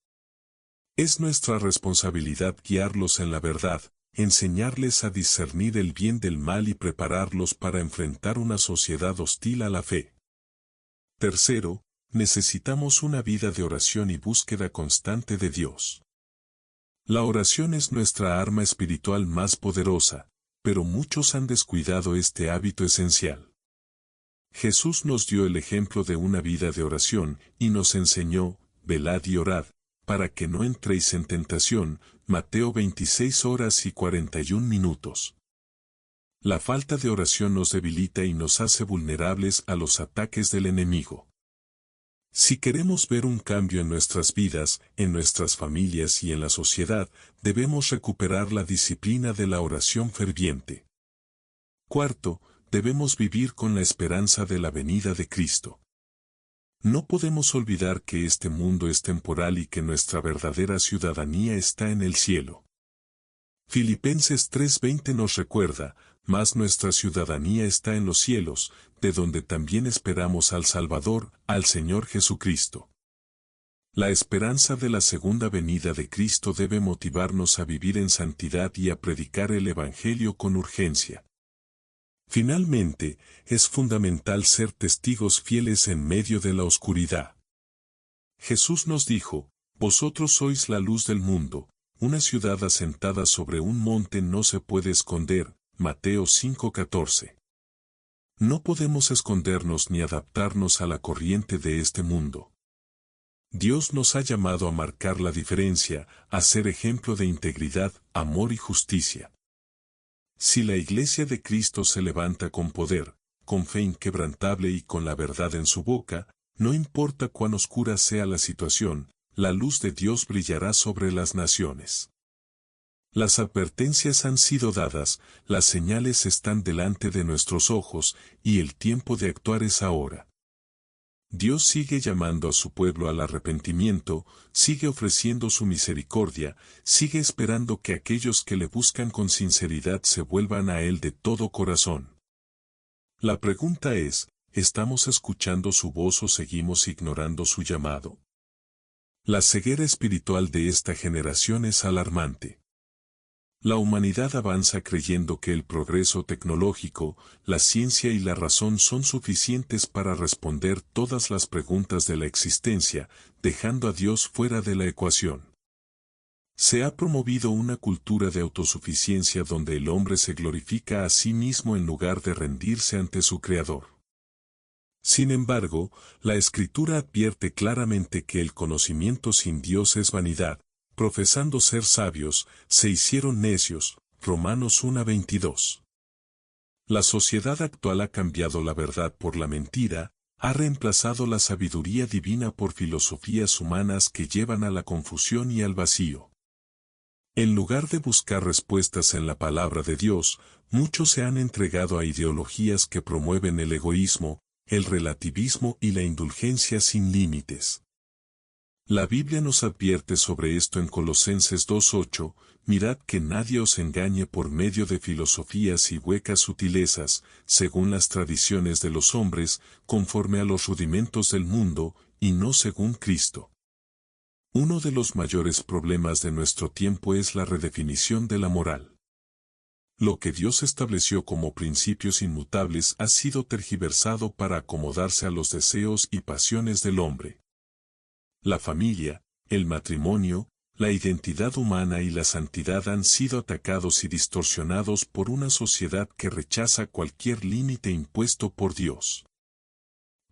A: Es nuestra responsabilidad guiarlos en la verdad, enseñarles a discernir el bien del mal y prepararlos para enfrentar una sociedad hostil a la fe. Tercero, necesitamos una vida de oración y búsqueda constante de Dios. La oración es nuestra arma espiritual más poderosa, pero muchos han descuidado este hábito esencial. Jesús nos dio el ejemplo de una vida de oración, y nos enseñó: velad y orad, para que no entréis en tentación. Mateo 26:41. La falta de oración nos debilita y nos hace vulnerables a los ataques del enemigo. Si queremos ver un cambio en nuestras vidas, en nuestras familias y en la sociedad, debemos recuperar la disciplina de la oración ferviente. Cuarto, debemos vivir con la esperanza de la venida de Cristo. No podemos olvidar que este mundo es temporal y que nuestra verdadera ciudadanía está en el cielo. Filipenses 3:20 nos recuerda: mas nuestra ciudadanía está en los cielos, de donde también esperamos al Salvador, al Señor Jesucristo. La esperanza de la segunda venida de Cristo debe motivarnos a vivir en santidad y a predicar el Evangelio con urgencia. Finalmente, es fundamental ser testigos fieles en medio de la oscuridad. Jesús nos dijo, vosotros sois la luz del mundo, una ciudad asentada sobre un monte no se puede esconder, Mateo 5:14. No podemos escondernos ni adaptarnos a la corriente de este mundo. Dios nos ha llamado a marcar la diferencia, a ser ejemplo de integridad, amor y justicia. Si la Iglesia de Cristo se levanta con poder, con fe inquebrantable y con la verdad en su boca, no importa cuán oscura sea la situación, la luz de Dios brillará sobre las naciones. Las advertencias han sido dadas, las señales están delante de nuestros ojos, y el tiempo de actuar es ahora. Dios sigue llamando a su pueblo al arrepentimiento, sigue ofreciendo su misericordia, sigue esperando que aquellos que le buscan con sinceridad se vuelvan a Él de todo corazón. La pregunta es, ¿estamos escuchando su voz o seguimos ignorando su llamado? La ceguera espiritual de esta generación es alarmante. La humanidad avanza creyendo que el progreso tecnológico, la ciencia y la razón son suficientes para responder todas las preguntas de la existencia, dejando a Dios fuera de la ecuación. Se ha promovido una cultura de autosuficiencia donde el hombre se glorifica a sí mismo en lugar de rendirse ante su Creador. Sin embargo, la Escritura advierte claramente que el conocimiento sin Dios es vanidad. Profesando ser sabios, se hicieron necios. Romanos 1:22. La sociedad actual ha cambiado la verdad por la mentira, ha reemplazado la sabiduría divina por filosofías humanas que llevan a la confusión y al vacío. En lugar de buscar respuestas en la palabra de Dios, muchos se han entregado a ideologías que promueven el egoísmo, el relativismo y la indulgencia sin límites. La Biblia nos advierte sobre esto en Colosenses 2:8, mirad que nadie os engañe por medio de filosofías y huecas sutilezas, según las tradiciones de los hombres, conforme a los rudimentos del mundo, y no según Cristo. Uno de los mayores problemas de nuestro tiempo es la redefinición de la moral. Lo que Dios estableció como principios inmutables ha sido tergiversado para acomodarse a los deseos y pasiones del hombre. La familia, el matrimonio, la identidad humana y la santidad han sido atacados y distorsionados por una sociedad que rechaza cualquier límite impuesto por Dios.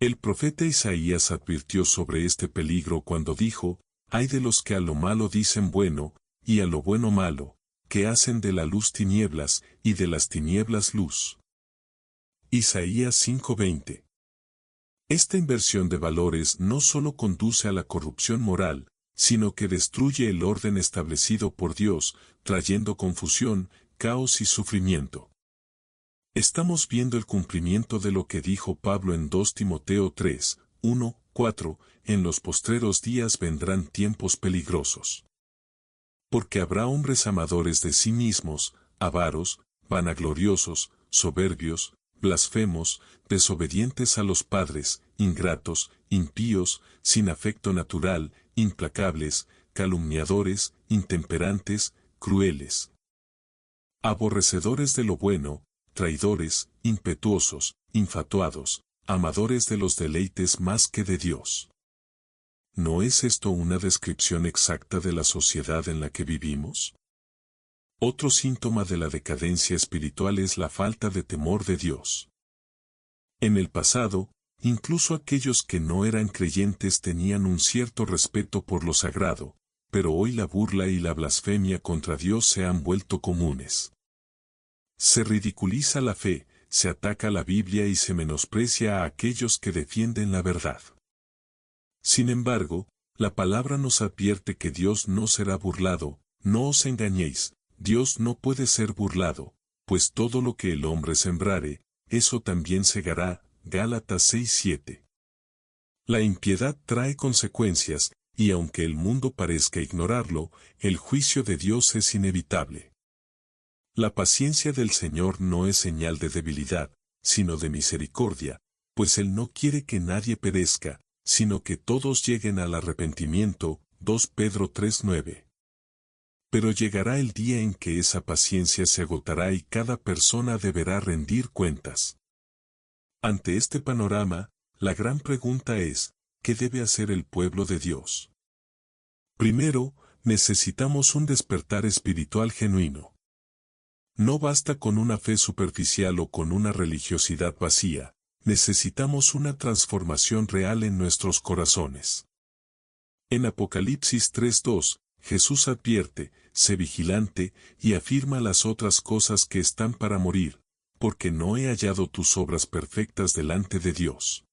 A: El profeta Isaías advirtió sobre este peligro cuando dijo, «Ay de los que a lo malo dicen bueno, y a lo bueno malo, que hacen de la luz tinieblas, y de las tinieblas luz». Isaías 5:20. Esta inversión de valores no solo conduce a la corrupción moral, sino que destruye el orden establecido por Dios, trayendo confusión, caos y sufrimiento. Estamos viendo el cumplimiento de lo que dijo Pablo en 2 Timoteo 3:1-4, en los postreros días vendrán tiempos peligrosos. Porque habrá hombres amadores de sí mismos, avaros, vanagloriosos, soberbios, blasfemos, desobedientes a los padres, ingratos, impíos, sin afecto natural, implacables, calumniadores, intemperantes, crueles. Aborrecedores de lo bueno, traidores, impetuosos, infatuados, amadores de los deleites más que de Dios. ¿No es esto una descripción exacta de la sociedad en la que vivimos? Otro síntoma de la decadencia espiritual es la falta de temor de Dios. En el pasado, incluso aquellos que no eran creyentes tenían un cierto respeto por lo sagrado, pero hoy la burla y la blasfemia contra Dios se han vuelto comunes. Se ridiculiza la fe, se ataca la Biblia y se menosprecia a aquellos que defienden la verdad. Sin embargo, la palabra nos advierte que Dios no será burlado, no os engañéis. Dios no puede ser burlado, pues todo lo que el hombre sembrare, eso también segará. Gálatas 6:7. La impiedad trae consecuencias, y aunque el mundo parezca ignorarlo, el juicio de Dios es inevitable. La paciencia del Señor no es señal de debilidad, sino de misericordia, pues Él no quiere que nadie perezca, sino que todos lleguen al arrepentimiento. 2 Pedro 3:9. Pero llegará el día en que esa paciencia se agotará y cada persona deberá rendir cuentas. Ante este panorama, la gran pregunta es, ¿qué debe hacer el pueblo de Dios? Primero, necesitamos un despertar espiritual genuino. No basta con una fe superficial o con una religiosidad vacía, necesitamos una transformación real en nuestros corazones. En Apocalipsis 3:2, Jesús advierte, sé vigilante, y afirma las otras cosas que están para morir, porque no he hallado tus obras perfectas delante de Dios.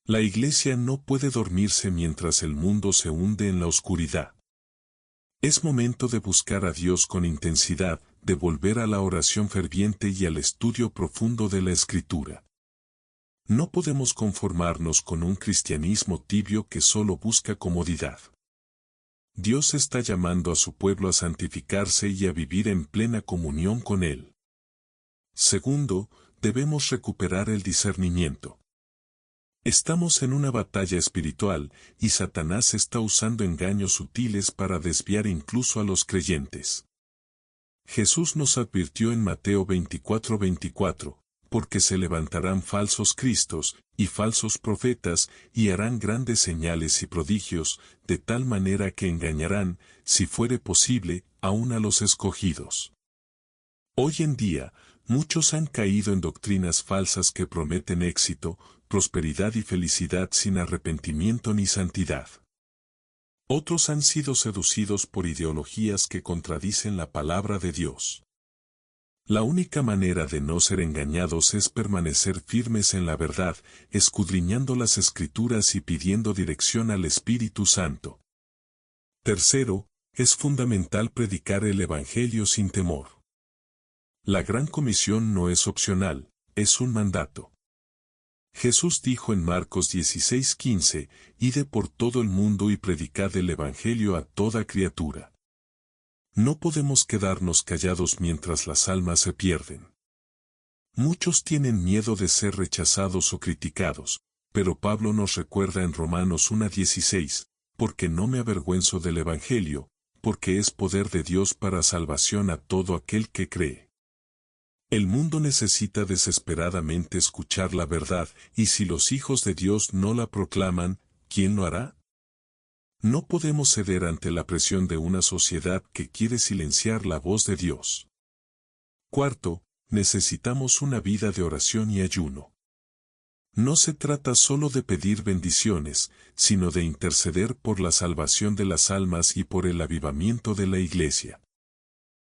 A: La iglesia no puede dormirse mientras el mundo se hunde en la oscuridad. Es momento de buscar a Dios con intensidad, de volver a la oración ferviente y al estudio profundo de la Escritura. No podemos conformarnos con un cristianismo tibio que solo busca comodidad. Dios está llamando a su pueblo a santificarse y a vivir en plena comunión con Él. Segundo, debemos recuperar el discernimiento. Estamos en una batalla espiritual, y Satanás está usando engaños sutiles para desviar incluso a los creyentes. Jesús nos advirtió en Mateo 24:24, porque se levantarán falsos cristos, y falsos profetas, y harán grandes señales y prodigios, de tal manera que engañarán, si fuere posible, aun a los escogidos. Hoy en día, muchos han caído en doctrinas falsas que prometen éxito, prosperidad y felicidad sin arrepentimiento ni santidad. Otros han sido seducidos por ideologías que contradicen la palabra de Dios. La única manera de no ser engañados es permanecer firmes en la verdad, escudriñando las Escrituras y pidiendo dirección al Espíritu Santo. Tercero, es fundamental predicar el Evangelio sin temor. La Gran Comisión no es opcional, es un mandato. Jesús dijo en Marcos 16:15, id por todo el mundo y predicad el Evangelio a toda criatura. No podemos quedarnos callados mientras las almas se pierden. Muchos tienen miedo de ser rechazados o criticados, pero Pablo nos recuerda en Romanos 1:16, porque no me avergüenzo del Evangelio, porque es poder de Dios para salvación a todo aquel que cree. El mundo necesita desesperadamente escuchar la verdad, y si los hijos de Dios no la proclaman, ¿quién lo hará? No podemos ceder ante la presión de una sociedad que quiere silenciar la voz de Dios. Cuarto, necesitamos una vida de oración y ayuno. No se trata solo de pedir bendiciones, sino de interceder por la salvación de las almas y por el avivamiento de la Iglesia.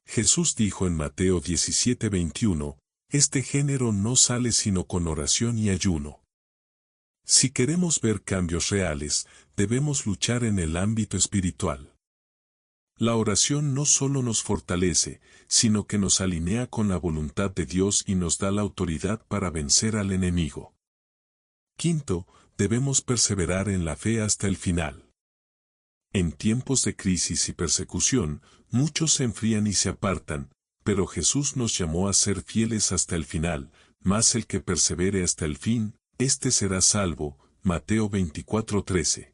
A: Jesús dijo en Mateo 17:21, este género no sale sino con oración y ayuno. Si queremos ver cambios reales, debemos luchar en el ámbito espiritual. La oración no solo nos fortalece, sino que nos alinea con la voluntad de Dios y nos da la autoridad para vencer al enemigo. Quinto, debemos perseverar en la fe hasta el final. En tiempos de crisis y persecución, muchos se enfrían y se apartan, pero Jesús nos llamó a ser fieles hasta el final, mas el que persevere hasta el fin, éste será salvo. Mateo 24:13.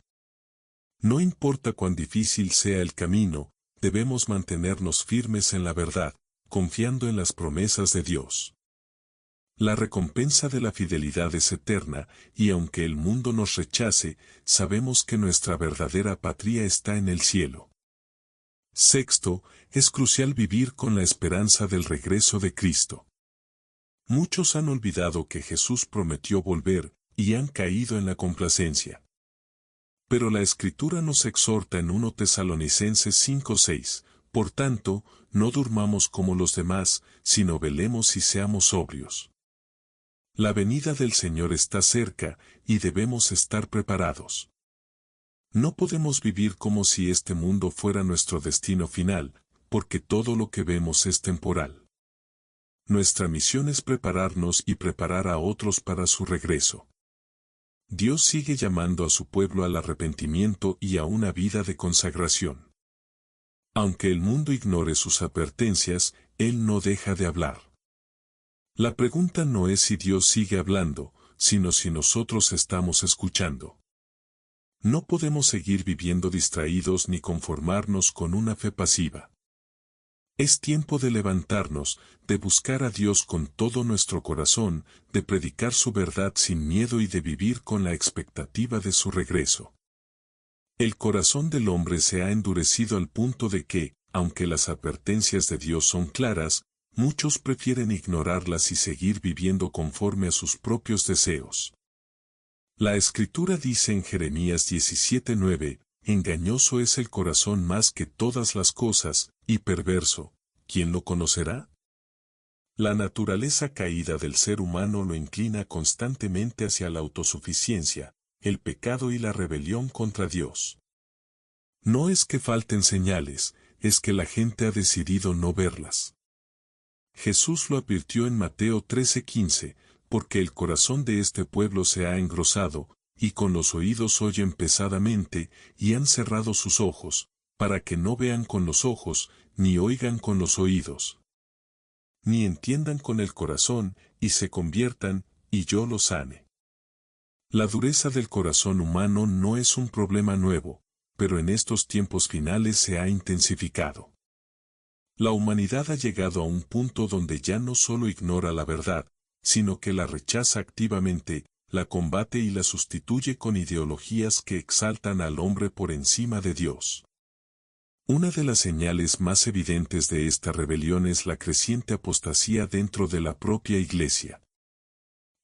A: No importa cuán difícil sea el camino, debemos mantenernos firmes en la verdad, confiando en las promesas de Dios. La recompensa de la fidelidad es eterna, y aunque el mundo nos rechace, sabemos que nuestra verdadera patria está en el cielo. Sexto, es crucial vivir con la esperanza del regreso de Cristo. Muchos han olvidado que Jesús prometió volver, y han caído en la complacencia. Pero la Escritura nos exhorta en 1 Tesalonicenses 5:6, por tanto, no durmamos como los demás, sino velemos y seamos sobrios. La venida del Señor está cerca, y debemos estar preparados. No podemos vivir como si este mundo fuera nuestro destino final, porque todo lo que vemos es temporal. Nuestra misión es prepararnos y preparar a otros para su regreso. Dios sigue llamando a su pueblo al arrepentimiento y a una vida de consagración. Aunque el mundo ignore sus advertencias, Él no deja de hablar. La pregunta no es si Dios sigue hablando, sino si nosotros estamos escuchando. No podemos seguir viviendo distraídos ni conformarnos con una fe pasiva. Es tiempo de levantarnos, de buscar a Dios con todo nuestro corazón, de predicar su verdad sin miedo y de vivir con la expectativa de su regreso. El corazón del hombre se ha endurecido al punto de que, aunque las advertencias de Dios son claras, muchos prefieren ignorarlas y seguir viviendo conforme a sus propios deseos. La Escritura dice en Jeremías 17:9, engañoso es el corazón más que todas las cosas, y perverso, ¿quién lo conocerá? La naturaleza caída del ser humano lo inclina constantemente hacia la autosuficiencia, el pecado y la rebelión contra Dios. No es que falten señales, es que la gente ha decidido no verlas. Jesús lo advirtió en Mateo 13:15, porque el corazón de este pueblo se ha engrosado, y con los oídos oyen pesadamente, y han cerrado sus ojos, para que no vean con los ojos, ni oigan con los oídos, ni entiendan con el corazón, y se conviertan, y yo los sane. La dureza del corazón humano no es un problema nuevo, pero en estos tiempos finales se ha intensificado. La humanidad ha llegado a un punto donde ya no solo ignora la verdad, sino que la rechaza activamente, la combate y la sustituye con ideologías que exaltan al hombre por encima de Dios. Una de las señales más evidentes de esta rebelión es la creciente apostasía dentro de la propia Iglesia.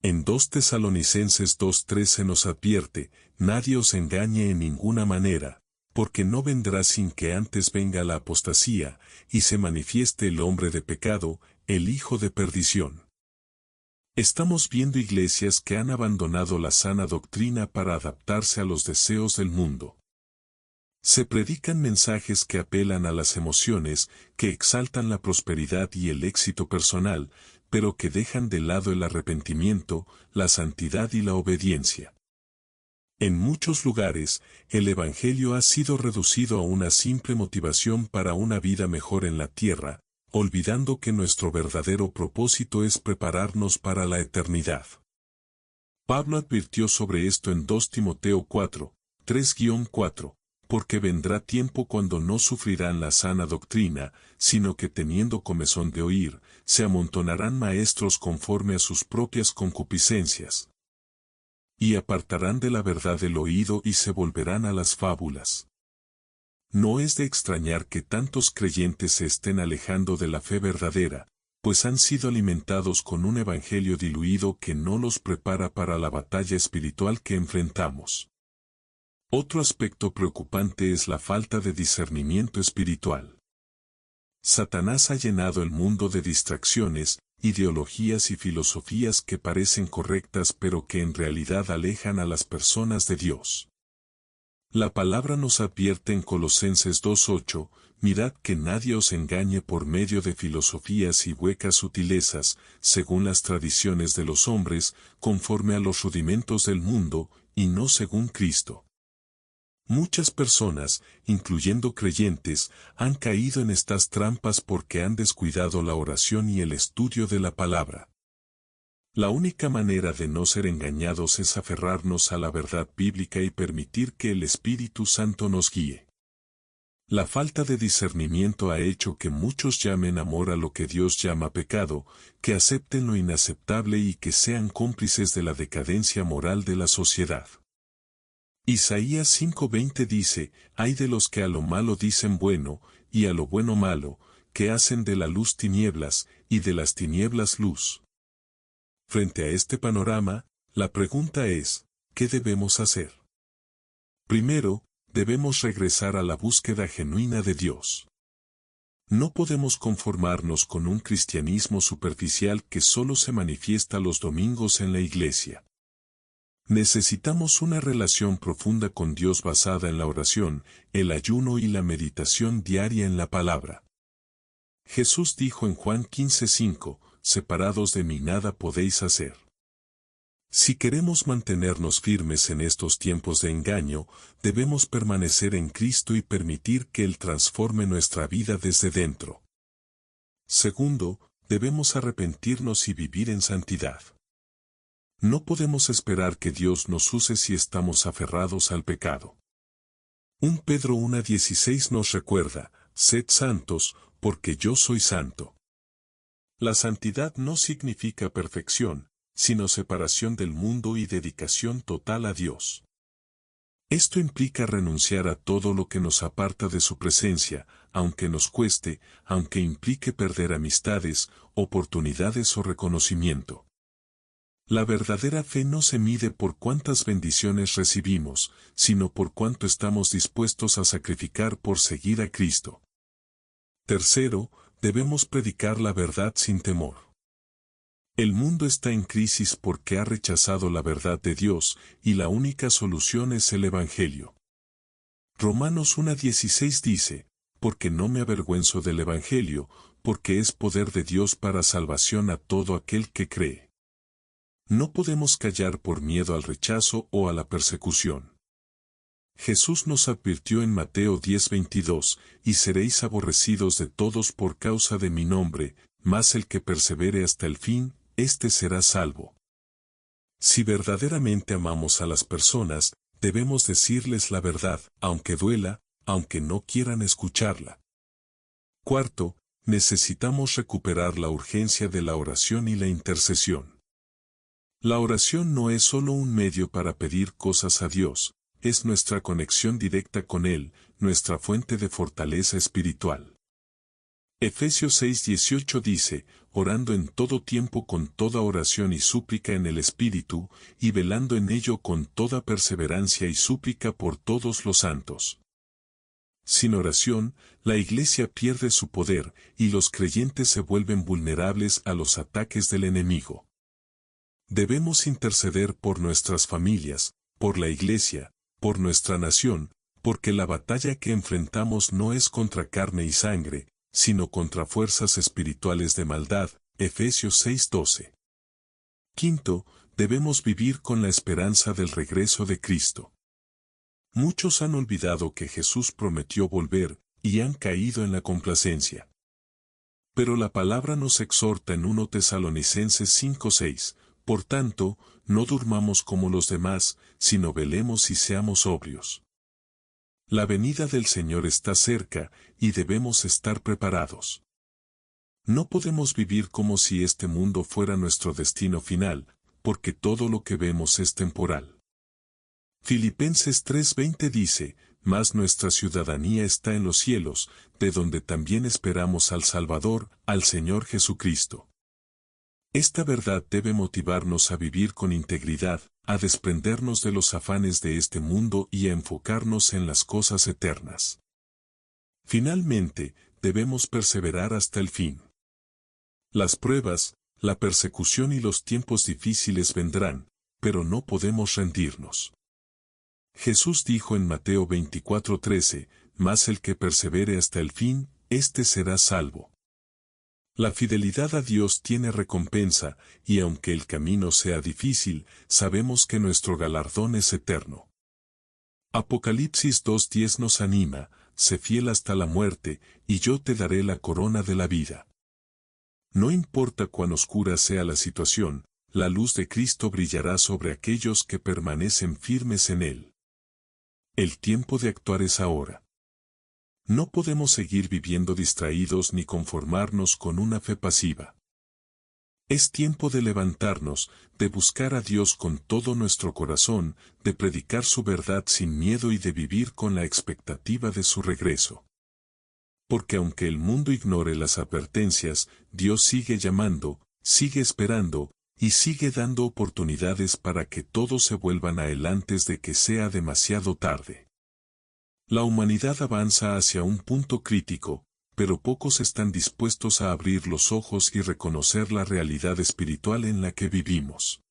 A: En 2 Tesalonicenses 2:3 se nos advierte, nadie os engañe en ninguna manera, porque no vendrá sin que antes venga la apostasía, y se manifieste el hombre de pecado, el hijo de perdición. Estamos viendo iglesias que han abandonado la sana doctrina para adaptarse a los deseos del mundo. Se predican mensajes que apelan a las emociones, que exaltan la prosperidad y el éxito personal, pero que dejan de lado el arrepentimiento, la santidad y la obediencia. En muchos lugares, el Evangelio ha sido reducido a una simple motivación para una vida mejor en la tierra, olvidando que nuestro verdadero propósito es prepararnos para la eternidad. Pablo advirtió sobre esto en 2 Timoteo 4, 3-4, porque vendrá tiempo cuando no sufrirán la sana doctrina, sino que teniendo comezón de oír, se amontonarán maestros conforme a sus propias concupiscencias. Y apartarán de la verdad el oído y se volverán a las fábulas. No es de extrañar que tantos creyentes se estén alejando de la fe verdadera, pues han sido alimentados con un evangelio diluido que no los prepara para la batalla espiritual que enfrentamos. Otro aspecto preocupante es la falta de discernimiento espiritual. Satanás ha llenado el mundo de distracciones, ideologías y filosofías que parecen correctas pero que en realidad alejan a las personas de Dios. La palabra nos advierte en Colosenses 2:8, mirad que nadie os engañe por medio de filosofías y huecas sutilezas, según las tradiciones de los hombres, conforme a los rudimentos del mundo, y no según Cristo. Muchas personas, incluyendo creyentes, han caído en estas trampas porque han descuidado la oración y el estudio de la palabra. La única manera de no ser engañados es aferrarnos a la verdad bíblica y permitir que el Espíritu Santo nos guíe. La falta de discernimiento ha hecho que muchos llamen amor a lo que Dios llama pecado, que acepten lo inaceptable y que sean cómplices de la decadencia moral de la sociedad. Isaías 5:20 dice, ay de los que a lo malo dicen bueno, y a lo bueno malo, que hacen de la luz tinieblas, y de las tinieblas luz. Frente a este panorama, la pregunta es, ¿qué debemos hacer? Primero, debemos regresar a la búsqueda genuina de Dios. No podemos conformarnos con un cristianismo superficial que solo se manifiesta los domingos en la iglesia. Necesitamos una relación profunda con Dios basada en la oración, el ayuno y la meditación diaria en la palabra. Jesús dijo en Juan 15:5, separados de mí nada podéis hacer. Si queremos mantenernos firmes en estos tiempos de engaño, debemos permanecer en Cristo y permitir que Él transforme nuestra vida desde dentro. Segundo, debemos arrepentirnos y vivir en santidad. No podemos esperar que Dios nos use si estamos aferrados al pecado. 1 Pedro 1:16 nos recuerda, sed santos, porque yo soy santo. La santidad no significa perfección, sino separación del mundo y dedicación total a Dios. Esto implica renunciar a todo lo que nos aparta de su presencia, aunque nos cueste, aunque implique perder amistades, oportunidades o reconocimiento. La verdadera fe no se mide por cuántas bendiciones recibimos, sino por cuánto estamos dispuestos a sacrificar por seguir a Cristo. Tercero, debemos predicar la verdad sin temor. El mundo está en crisis porque ha rechazado la verdad de Dios, y la única solución es el Evangelio. Romanos 1:16 dice, porque no me avergüenzo del Evangelio, porque es poder de Dios para salvación a todo aquel que cree. No podemos callar por miedo al rechazo o a la persecución. Jesús nos advirtió en Mateo 10:22, y seréis aborrecidos de todos por causa de mi nombre, mas el que persevere hasta el fin, éste será salvo. Si verdaderamente amamos a las personas, debemos decirles la verdad, aunque duela, aunque no quieran escucharla. Cuarto, necesitamos recuperar la urgencia de la oración y la intercesión. La oración no es solo un medio para pedir cosas a Dios, es nuestra conexión directa con Él, nuestra fuente de fortaleza espiritual. Efesios 6:18 dice, orando en todo tiempo con toda oración y súplica en el Espíritu, y velando en ello con toda perseverancia y súplica por todos los santos. Sin oración, la Iglesia pierde su poder, y los creyentes se vuelven vulnerables a los ataques del enemigo. Debemos interceder por nuestras familias, por la Iglesia, por nuestra nación, porque la batalla que enfrentamos no es contra carne y sangre, sino contra fuerzas espirituales de maldad, Efesios 6:12. Quinto, debemos vivir con la esperanza del regreso de Cristo. Muchos han olvidado que Jesús prometió volver, y han caído en la complacencia. Pero la palabra nos exhorta en 1 Tesalonicenses 5:6, por tanto, no durmamos como los demás, sino velemos y seamos sobrios. La venida del Señor está cerca, y debemos estar preparados. No podemos vivir como si este mundo fuera nuestro destino final, porque todo lo que vemos es temporal. Filipenses 3:20 dice, mas nuestra ciudadanía está en los cielos, de donde también esperamos al Salvador, al Señor Jesucristo. Esta verdad debe motivarnos a vivir con integridad, a desprendernos de los afanes de este mundo y a enfocarnos en las cosas eternas. Finalmente, debemos perseverar hasta el fin. Las pruebas, la persecución y los tiempos difíciles vendrán, pero no podemos rendirnos. Jesús dijo en Mateo 24:13, mas el que persevere hasta el fin, éste será salvo. La fidelidad a Dios tiene recompensa, y aunque el camino sea difícil, sabemos que nuestro galardón es eterno. Apocalipsis 2:10 nos anima, sé fiel hasta la muerte, y yo te daré la corona de la vida. No importa cuán oscura sea la situación, la luz de Cristo brillará sobre aquellos que permanecen firmes en Él. El tiempo de actuar es ahora. No podemos seguir viviendo distraídos ni conformarnos con una fe pasiva. Es tiempo de levantarnos, de buscar a Dios con todo nuestro corazón, de predicar su verdad sin miedo y de vivir con la expectativa de su regreso. Porque aunque el mundo ignore las advertencias, Dios sigue llamando, sigue esperando, y sigue dando oportunidades para que todos se vuelvan a Él antes de que sea demasiado tarde. La humanidad avanza hacia un punto crítico, pero pocos están dispuestos a abrir los ojos y reconocer la realidad espiritual en la que vivimos.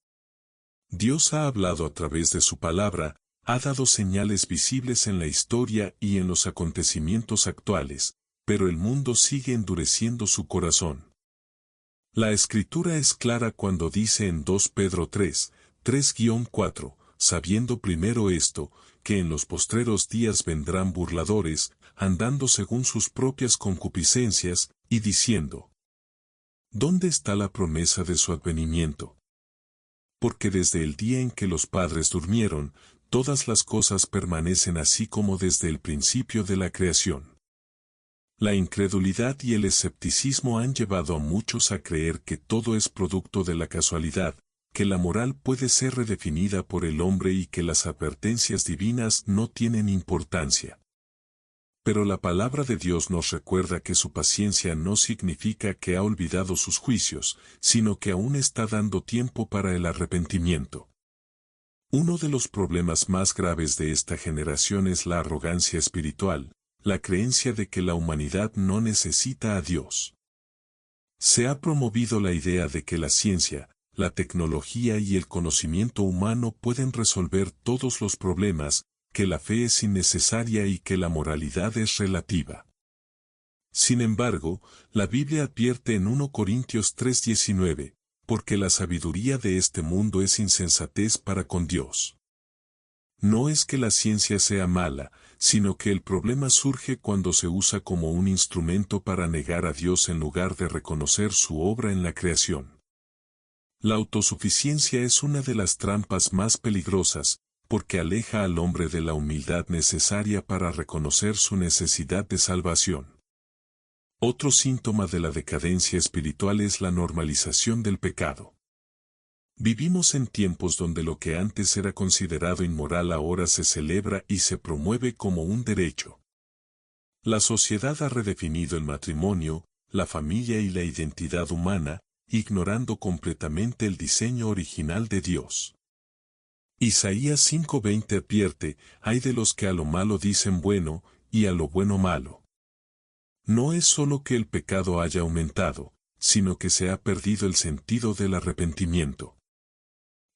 A: Dios ha hablado a través de su palabra, ha dado señales visibles en la historia y en los acontecimientos actuales, pero el mundo sigue endureciendo su corazón. La Escritura es clara cuando dice en 2 Pedro 3:4, sabiendo primero esto, que en los postreros días vendrán burladores, andando según sus propias concupiscencias, y diciendo, ¿Dónde está la promesa de su advenimiento? Porque desde el día en que los padres durmieron, todas las cosas permanecen así como desde el principio de la creación. La incredulidad y el escepticismo han llevado a muchos a creer que todo es producto de la casualidad, que la moral puede ser redefinida por el hombre y que las advertencias divinas no tienen importancia. Pero la palabra de Dios nos recuerda que su paciencia no significa que ha olvidado sus juicios, sino que aún está dando tiempo para el arrepentimiento. Uno de los problemas más graves de esta generación es la arrogancia espiritual, la creencia de que la humanidad no necesita a Dios. Se ha promovido la idea de que la ciencia, la tecnología y el conocimiento humano pueden resolver todos los problemas, que la fe es innecesaria y que la moralidad es relativa. Sin embargo, la Biblia advierte en 1 Corintios 3:19, porque la sabiduría de este mundo es insensatez para con Dios. No es que la ciencia sea mala, sino que el problema surge cuando se usa como un instrumento para negar a Dios en lugar de reconocer su obra en la creación. La autosuficiencia es una de las trampas más peligrosas, porque aleja al hombre de la humildad necesaria para reconocer su necesidad de salvación. Otro síntoma de la decadencia espiritual es la normalización del pecado. Vivimos en tiempos donde lo que antes era considerado inmoral ahora se celebra y se promueve como un derecho. La sociedad ha redefinido el matrimonio, la familia y la identidad humana, ignorando completamente el diseño original de Dios. Isaías 5:20 advierte, hay de los que a lo malo dicen bueno, y a lo bueno malo. No es solo que el pecado haya aumentado, sino que se ha perdido el sentido del arrepentimiento.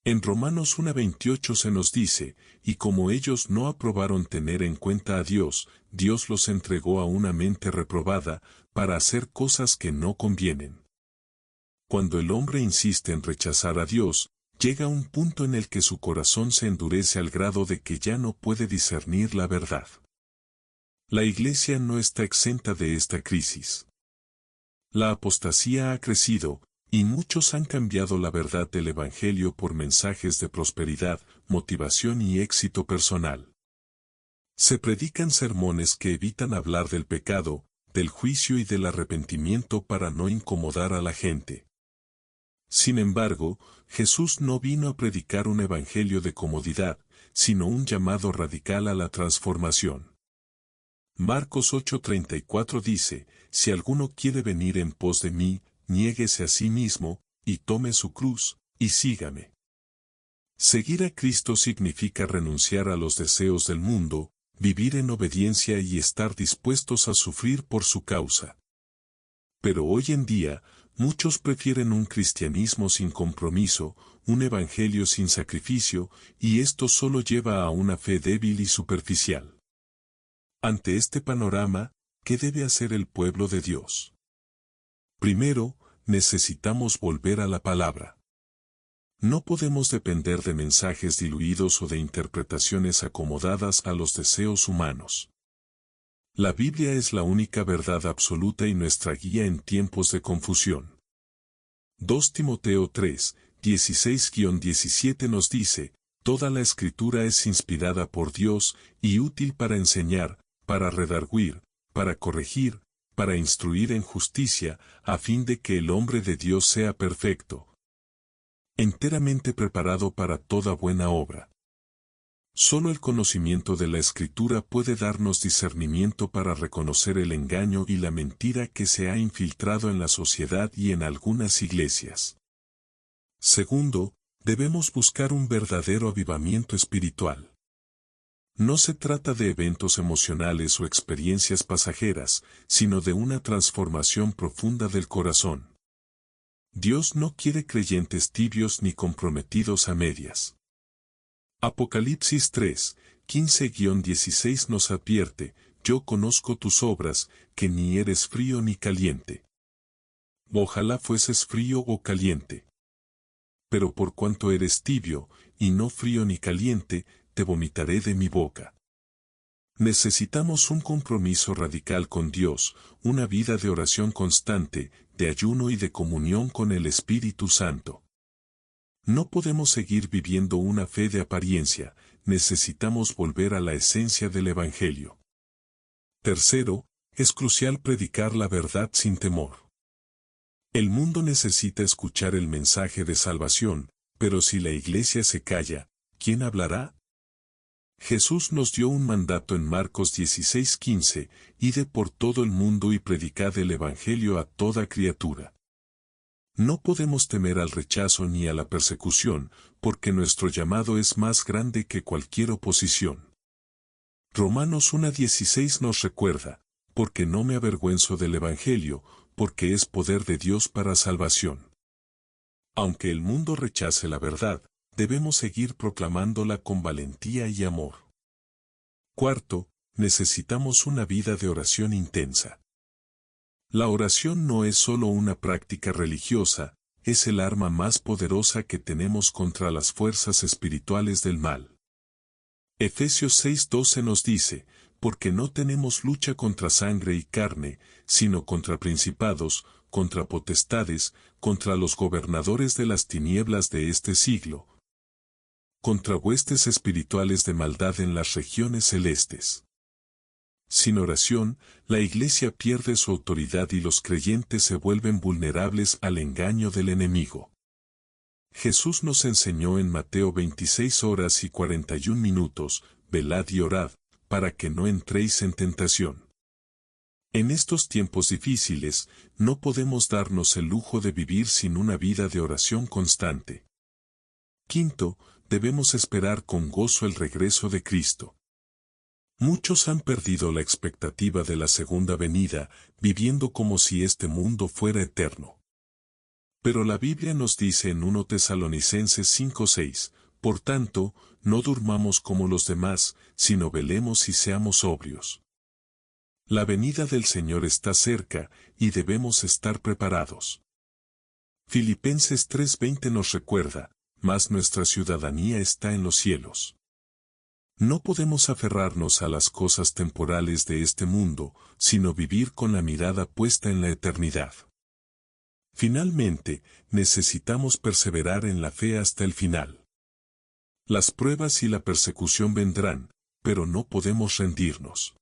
A: En Romanos 1:28 se nos dice, y como ellos no aprobaron tener en cuenta a Dios, Dios los entregó a una mente reprobada, para hacer cosas que no convienen. Cuando el hombre insiste en rechazar a Dios, llega un punto en el que su corazón se endurece al grado de que ya no puede discernir la verdad. La Iglesia no está exenta de esta crisis. La apostasía ha crecido, y muchos han cambiado la verdad del Evangelio por mensajes de prosperidad, motivación y éxito personal. Se predican sermones que evitan hablar del pecado, del juicio y del arrepentimiento para no incomodar a la gente. Sin embargo, Jesús no vino a predicar un evangelio de comodidad, sino un llamado radical a la transformación. Marcos 8:34 dice, si alguno quiere venir en pos de mí, niéguese a sí mismo, y tome su cruz, y sígame. Seguir a Cristo significa renunciar a los deseos del mundo, vivir en obediencia y estar dispuestos a sufrir por su causa. Pero hoy en día, muchos prefieren un cristianismo sin compromiso, un evangelio sin sacrificio, y esto solo lleva a una fe débil y superficial. Ante este panorama, ¿qué debe hacer el pueblo de Dios? Primero, necesitamos volver a la palabra. No podemos depender de mensajes diluidos o de interpretaciones acomodadas a los deseos humanos. La Biblia es la única verdad absoluta y nuestra guía en tiempos de confusión. 2 Timoteo 3, 16-17 nos dice, toda la Escritura es inspirada por Dios y útil para enseñar, para redarguir, para corregir, para instruir en justicia, a fin de que el hombre de Dios sea perfecto, enteramente preparado para toda buena obra. Solo el conocimiento de la Escritura puede darnos discernimiento para reconocer el engaño y la mentira que se ha infiltrado en la sociedad y en algunas iglesias. Segundo, debemos buscar un verdadero avivamiento espiritual. No se trata de eventos emocionales o experiencias pasajeras, sino de una transformación profunda del corazón. Dios no quiere creyentes tibios ni comprometidos a medias. Apocalipsis 3, 15-16 nos advierte, yo conozco tus obras, que ni eres frío ni caliente. Ojalá fueses frío o caliente. Pero por cuanto eres tibio, y no frío ni caliente, te vomitaré de mi boca. Necesitamos un compromiso radical con Dios, una vida de oración constante, de ayuno y de comunión con el Espíritu Santo. No podemos seguir viviendo una fe de apariencia, necesitamos volver a la esencia del Evangelio. Tercero, es crucial predicar la verdad sin temor. El mundo necesita escuchar el mensaje de salvación, pero si la iglesia se calla, ¿quién hablará? Jesús nos dio un mandato en Marcos 16:15, id por todo el mundo y predicad el Evangelio a toda criatura. No podemos temer al rechazo ni a la persecución, porque nuestro llamado es más grande que cualquier oposición. Romanos 1:16 nos recuerda, porque no me avergüenzo del Evangelio, porque es poder de Dios para salvación. Aunque el mundo rechace la verdad, debemos seguir proclamándola con valentía y amor. Cuarto, necesitamos una vida de oración intensa. La oración no es solo una práctica religiosa, es el arma más poderosa que tenemos contra las fuerzas espirituales del mal. Efesios 6:12 nos dice, porque no tenemos lucha contra sangre y carne, sino contra principados, contra potestades, contra los gobernadores de las tinieblas de este siglo, contra huestes espirituales de maldad en las regiones celestes. Sin oración, la Iglesia pierde su autoridad y los creyentes se vuelven vulnerables al engaño del enemigo. Jesús nos enseñó en Mateo 26:41, velad y orad, para que no entréis en tentación. En estos tiempos difíciles, no podemos darnos el lujo de vivir sin una vida de oración constante. Quinto, debemos esperar con gozo el regreso de Cristo. Muchos han perdido la expectativa de la segunda venida, viviendo como si este mundo fuera eterno. Pero la Biblia nos dice en 1 Tesalonicenses 5:6, por tanto, no durmamos como los demás, sino velemos y seamos sobrios. La venida del Señor está cerca, y debemos estar preparados. Filipenses 3:20 nos recuerda, mas nuestra ciudadanía está en los cielos. No podemos aferrarnos a las cosas temporales de este mundo, sino vivir con la mirada puesta en la eternidad. Finalmente, necesitamos perseverar en la fe hasta el final. Las pruebas y la persecución vendrán, pero no podemos rendirnos.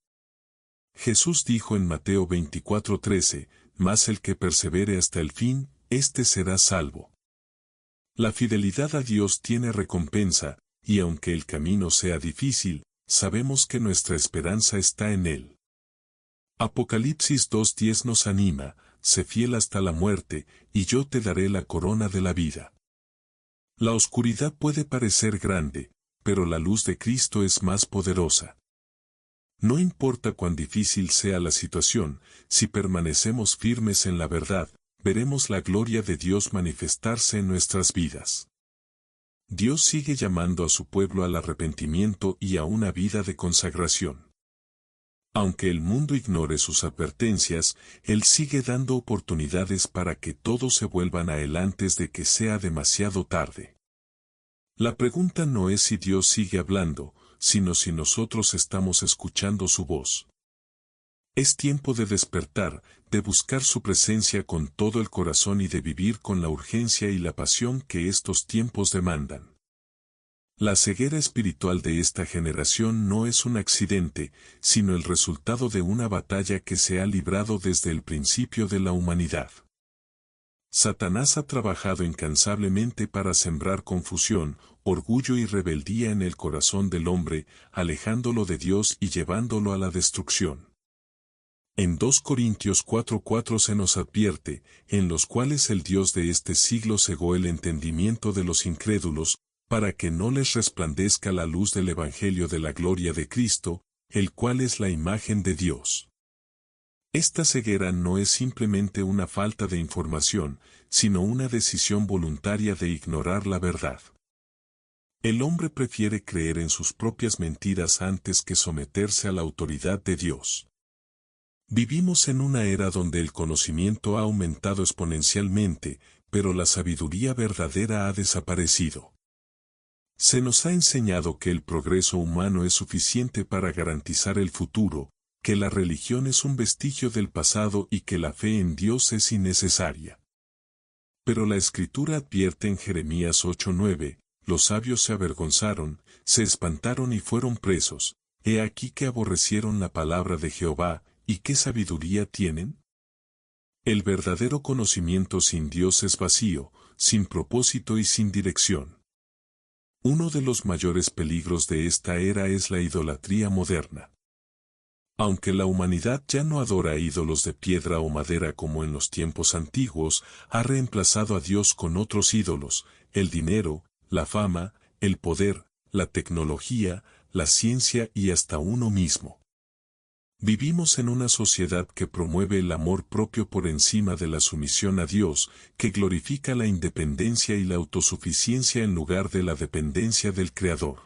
A: Jesús dijo en Mateo 24:13, mas el que persevere hasta el fin, éste será salvo. La fidelidad a Dios tiene recompensa, y aunque el camino sea difícil, sabemos que nuestra esperanza está en Él. Apocalipsis 2:10 nos anima, sé fiel hasta la muerte, y yo te daré la corona de la vida. La oscuridad puede parecer grande, pero la luz de Cristo es más poderosa. No importa cuán difícil sea la situación, si permanecemos firmes en la verdad, veremos la gloria de Dios manifestarse en nuestras vidas. Dios sigue llamando a su pueblo al arrepentimiento y a una vida de consagración. Aunque el mundo ignore sus advertencias, Él sigue dando oportunidades para que todos se vuelvan a Él antes de que sea demasiado tarde. La pregunta no es si Dios sigue hablando, sino si nosotros estamos escuchando su voz. Es tiempo de despertar, de buscar su presencia con todo el corazón y de vivir con la urgencia y la pasión que estos tiempos demandan. La ceguera espiritual de esta generación no es un accidente, sino el resultado de una batalla que se ha librado desde el principio de la humanidad. Satanás ha trabajado incansablemente para sembrar confusión, orgullo y rebeldía en el corazón del hombre, alejándolo de Dios y llevándolo a la destrucción. En 2 Corintios 4:4 se nos advierte, en los cuales el Dios de este siglo cegó el entendimiento de los incrédulos, para que no les resplandezca la luz del Evangelio de la gloria de Cristo, el cual es la imagen de Dios. Esta ceguera no es simplemente una falta de información, sino una decisión voluntaria de ignorar la verdad. El hombre prefiere creer en sus propias mentiras antes que someterse a la autoridad de Dios. Vivimos en una era donde el conocimiento ha aumentado exponencialmente, pero la sabiduría verdadera ha desaparecido. Se nos ha enseñado que el progreso humano es suficiente para garantizar el futuro, que la religión es un vestigio del pasado y que la fe en Dios es innecesaria. Pero la Escritura advierte en Jeremías 8:9, los sabios se avergonzaron, se espantaron y fueron presos, he aquí que aborrecieron la palabra de Jehová, ¿y qué sabiduría tienen? El verdadero conocimiento sin Dios es vacío, sin propósito y sin dirección. Uno de los mayores peligros de esta era es la idolatría moderna. Aunque la humanidad ya no adora ídolos de piedra o madera como en los tiempos antiguos, ha reemplazado a Dios con otros ídolos, el dinero, la fama, el poder, la tecnología, la ciencia y hasta uno mismo. Vivimos en una sociedad que promueve el amor propio por encima de la sumisión a Dios, que glorifica la independencia y la autosuficiencia en lugar de la dependencia del Creador.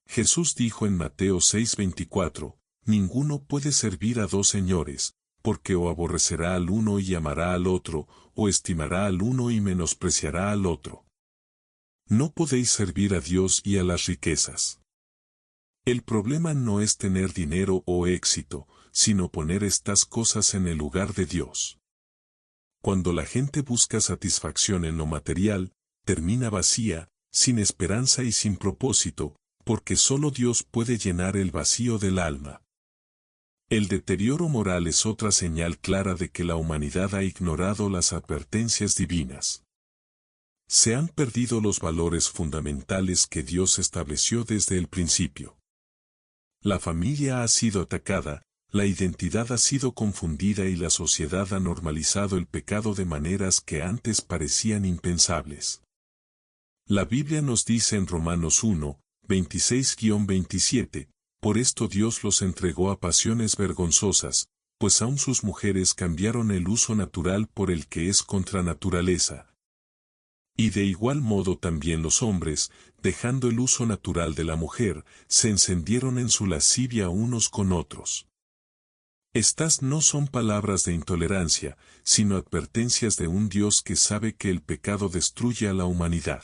A: Jesús dijo en Mateo 6:24, ninguno puede servir a dos señores, porque o aborrecerá al uno y amará al otro, o estimará al uno y menospreciará al otro. No podéis servir a Dios y a las riquezas. El problema no es tener dinero o éxito, sino poner estas cosas en el lugar de Dios. Cuando la gente busca satisfacción en lo material, termina vacía, sin esperanza y sin propósito, porque solo Dios puede llenar el vacío del alma. El deterioro moral es otra señal clara de que la humanidad ha ignorado las advertencias divinas. Se han perdido los valores fundamentales que Dios estableció desde el principio. La familia ha sido atacada, la identidad ha sido confundida y la sociedad ha normalizado el pecado de maneras que antes parecían impensables. La Biblia nos dice en Romanos 1, 26-27, por esto Dios los entregó a pasiones vergonzosas, pues aun sus mujeres cambiaron el uso natural por el que es contra naturaleza. Y de igual modo también los hombres, dejando el uso natural de la mujer, se encendieron en su lascivia unos con otros. Estas no son palabras de intolerancia, sino advertencias de un Dios que sabe que el pecado destruye a la humanidad.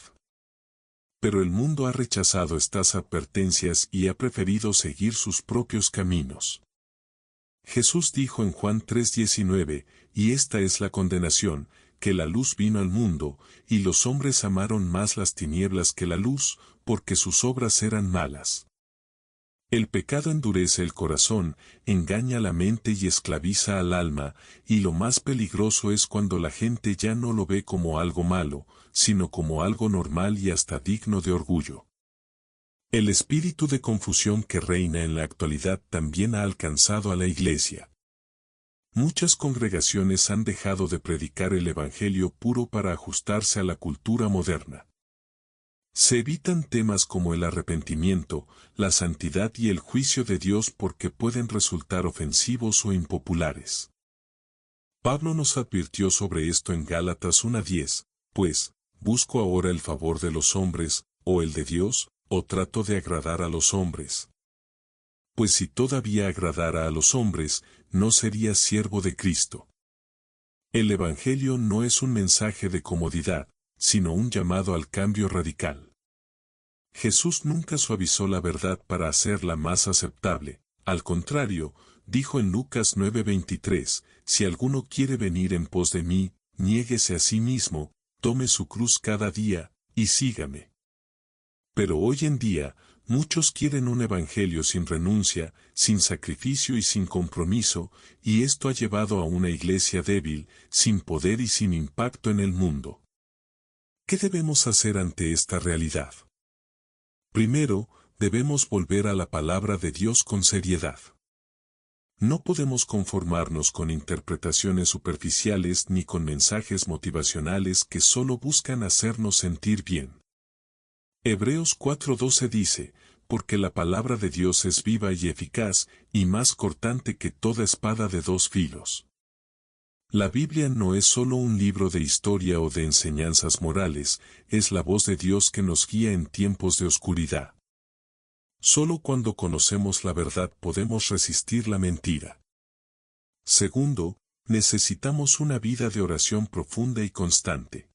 A: Pero el mundo ha rechazado estas advertencias y ha preferido seguir sus propios caminos. Jesús dijo en Juan 3:19, y esta es la condenación, que la luz vino al mundo, y los hombres amaron más las tinieblas que la luz, porque sus obras eran malas. El pecado endurece el corazón, engaña la mente y esclaviza al alma, y lo más peligroso es cuando la gente ya no lo ve como algo malo, sino como algo normal y hasta digno de orgullo. El espíritu de confusión que reina en la actualidad también ha alcanzado a la Iglesia. Muchas congregaciones han dejado de predicar el Evangelio puro para ajustarse a la cultura moderna. Se evitan temas como el arrepentimiento, la santidad y el juicio de Dios porque pueden resultar ofensivos o impopulares. Pablo nos advirtió sobre esto en Gálatas 1:10, pues, ¿busco ahora el favor de los hombres, o el de Dios, o trato de agradar a los hombres? Pues si todavía agradara a los hombres, no sería siervo de Cristo. El Evangelio no es un mensaje de comodidad, sino un llamado al cambio radical. Jesús nunca suavizó la verdad para hacerla más aceptable, al contrario, dijo en Lucas 9:23, si alguno quiere venir en pos de mí, niéguese a sí mismo, tome su cruz cada día, y sígame. Pero hoy en día, muchos quieren un evangelio sin renuncia, sin sacrificio y sin compromiso, y esto ha llevado a una iglesia débil, sin poder y sin impacto en el mundo. ¿Qué debemos hacer ante esta realidad? Primero, debemos volver a la palabra de Dios con seriedad. No podemos conformarnos con interpretaciones superficiales ni con mensajes motivacionales que solo buscan hacernos sentir bien. Hebreos 4:12 dice, porque la palabra de Dios es viva y eficaz, y más cortante que toda espada de dos filos. La Biblia no es solo un libro de historia o de enseñanzas morales, es la voz de Dios que nos guía en tiempos de oscuridad. Solo cuando conocemos la verdad podemos resistir la mentira. Segundo, necesitamos una vida de oración profunda y constante.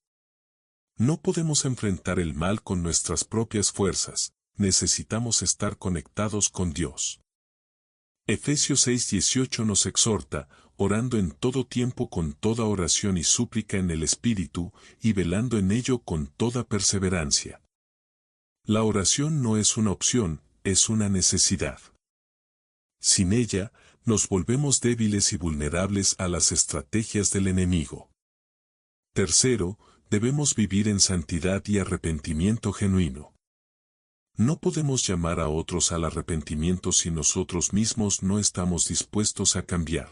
A: No podemos enfrentar el mal con nuestras propias fuerzas, necesitamos estar conectados con Dios. Efesios 6:18 nos exhorta, orando en todo tiempo con toda oración y súplica en el Espíritu, y velando en ello con toda perseverancia. La oración no es una opción, es una necesidad. Sin ella, nos volvemos débiles y vulnerables a las estrategias del enemigo. Tercero, debemos vivir en santidad y arrepentimiento genuino. No podemos llamar a otros al arrepentimiento si nosotros mismos no estamos dispuestos a cambiar.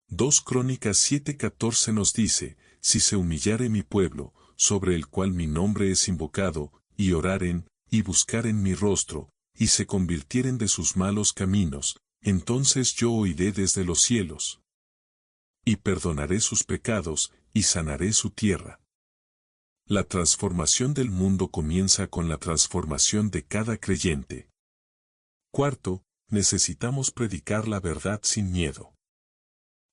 A: 2 Crónicas 7:14 nos dice, si se humillare mi pueblo, sobre el cual mi nombre es invocado, y oraren, y buscaren mi rostro, y se convirtieren de sus malos caminos, entonces yo oiré desde los cielos, y perdonaré sus pecados, y sanaré su tierra. La transformación del mundo comienza con la transformación de cada creyente. Cuarto, necesitamos predicar la verdad sin miedo.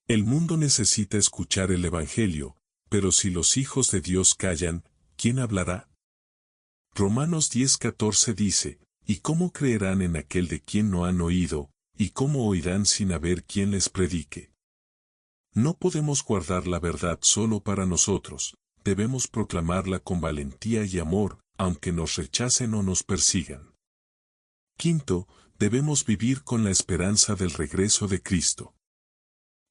A: El mundo necesita escuchar el Evangelio, pero si los hijos de Dios callan, ¿quién hablará? Romanos 10:14 dice, ¿y cómo creerán en aquel de quien no han oído, y cómo oirán sin haber quien les predique? No podemos guardar la verdad solo para nosotros, debemos proclamarla con valentía y amor, aunque nos rechacen o nos persigan. Quinto, debemos vivir con la esperanza del regreso de Cristo.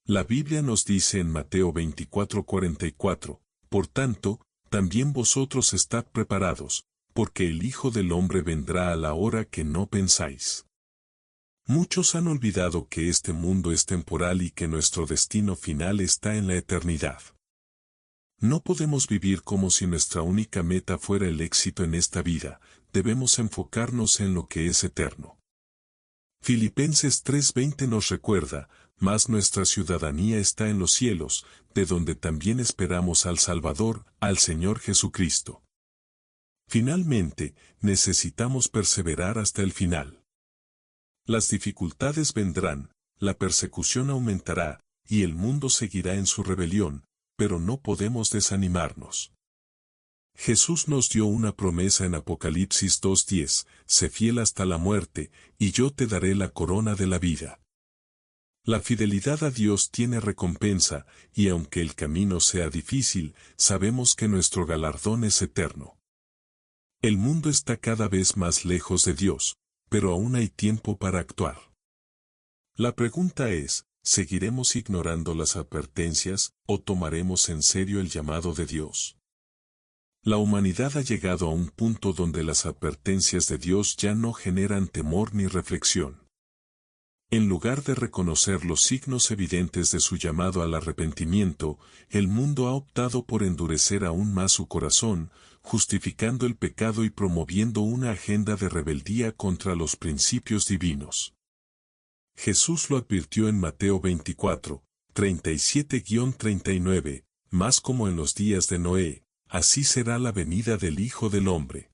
A: La Biblia nos dice en Mateo 24:44, por tanto, también vosotros estad preparados, porque el Hijo del Hombre vendrá a la hora que no pensáis. Muchos han olvidado que este mundo es temporal y que nuestro destino final está en la eternidad. No podemos vivir como si nuestra única meta fuera el éxito en esta vida, debemos enfocarnos en lo que es eterno. Filipenses 3:20 nos recuerda, mas nuestra ciudadanía está en los cielos, de donde también esperamos al Salvador, al Señor Jesucristo. Finalmente, necesitamos perseverar hasta el final. Las dificultades vendrán, la persecución aumentará, y el mundo seguirá en su rebelión, pero no podemos desanimarnos. Jesús nos dio una promesa en Apocalipsis 2:10, sé fiel hasta la muerte, y yo te daré la corona de la vida. La fidelidad a Dios tiene recompensa, y aunque el camino sea difícil, sabemos que nuestro galardón es eterno. El mundo está cada vez más lejos de Dios, pero aún hay tiempo para actuar. La pregunta es, ¿seguiremos ignorando las advertencias, o tomaremos en serio el llamado de Dios? La humanidad ha llegado a un punto donde las advertencias de Dios ya no generan temor ni reflexión. En lugar de reconocer los signos evidentes de su llamado al arrepentimiento, el mundo ha optado por endurecer aún más su corazón, justificando el pecado y promoviendo una agenda de rebeldía contra los principios divinos. Jesús lo advirtió en Mateo 24, 37-39, más como en los días de Noé, así será la venida del Hijo del Hombre.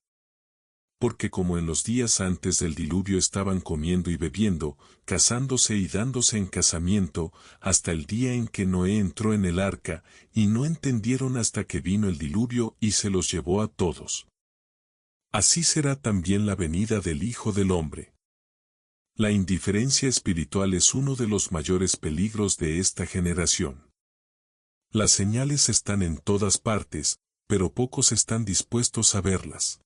A: Porque como en los días antes del diluvio estaban comiendo y bebiendo, casándose y dándose en casamiento, hasta el día en que Noé entró en el arca, y no entendieron hasta que vino el diluvio y se los llevó a todos. Así será también la venida del Hijo del Hombre. La indiferencia espiritual es uno de los mayores peligros de esta generación. Las señales están en todas partes, pero pocos están dispuestos a verlas.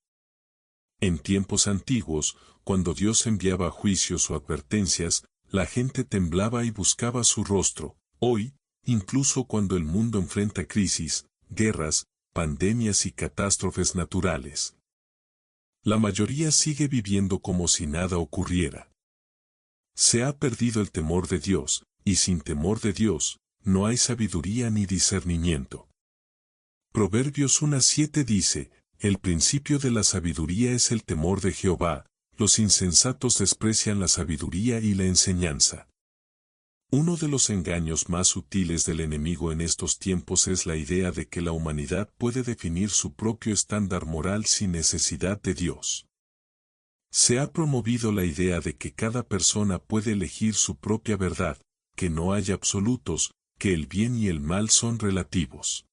A: En tiempos antiguos, cuando Dios enviaba juicios o advertencias, la gente temblaba y buscaba su rostro. Hoy, incluso cuando el mundo enfrenta crisis, guerras, pandemias y catástrofes naturales, la mayoría sigue viviendo como si nada ocurriera. Se ha perdido el temor de Dios, y sin temor de Dios, no hay sabiduría ni discernimiento. Proverbios 1:7 dice, el principio de la sabiduría es el temor de Jehová, los insensatos desprecian la sabiduría y la enseñanza. Uno de los engaños más sutiles del enemigo en estos tiempos es la idea de que la humanidad puede definir su propio estándar moral sin necesidad de Dios. Se ha promovido la idea de que cada persona puede elegir su propia verdad, que no hay absolutos, que el bien y el mal son relativos.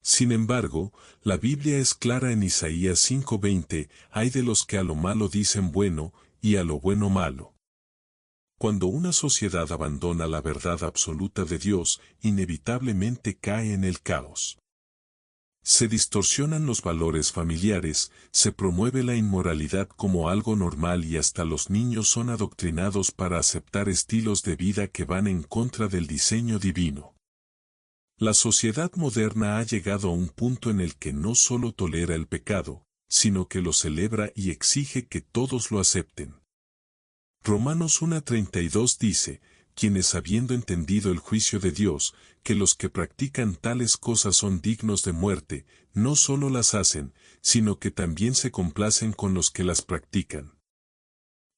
A: Sin embargo, la Biblia es clara en Isaías 5:20, hay de los que a lo malo dicen bueno, y a lo bueno malo. Cuando una sociedad abandona la verdad absoluta de Dios, inevitablemente cae en el caos. Se distorsionan los valores familiares, se promueve la inmoralidad como algo normal y hasta los niños son adoctrinados para aceptar estilos de vida que van en contra del diseño divino. La sociedad moderna ha llegado a un punto en el que no solo tolera el pecado, sino que lo celebra y exige que todos lo acepten. Romanos 1:32 dice, quienes habiendo entendido el juicio de Dios, que los que practican tales cosas son dignos de muerte, no solo las hacen, sino que también se complacen con los que las practican.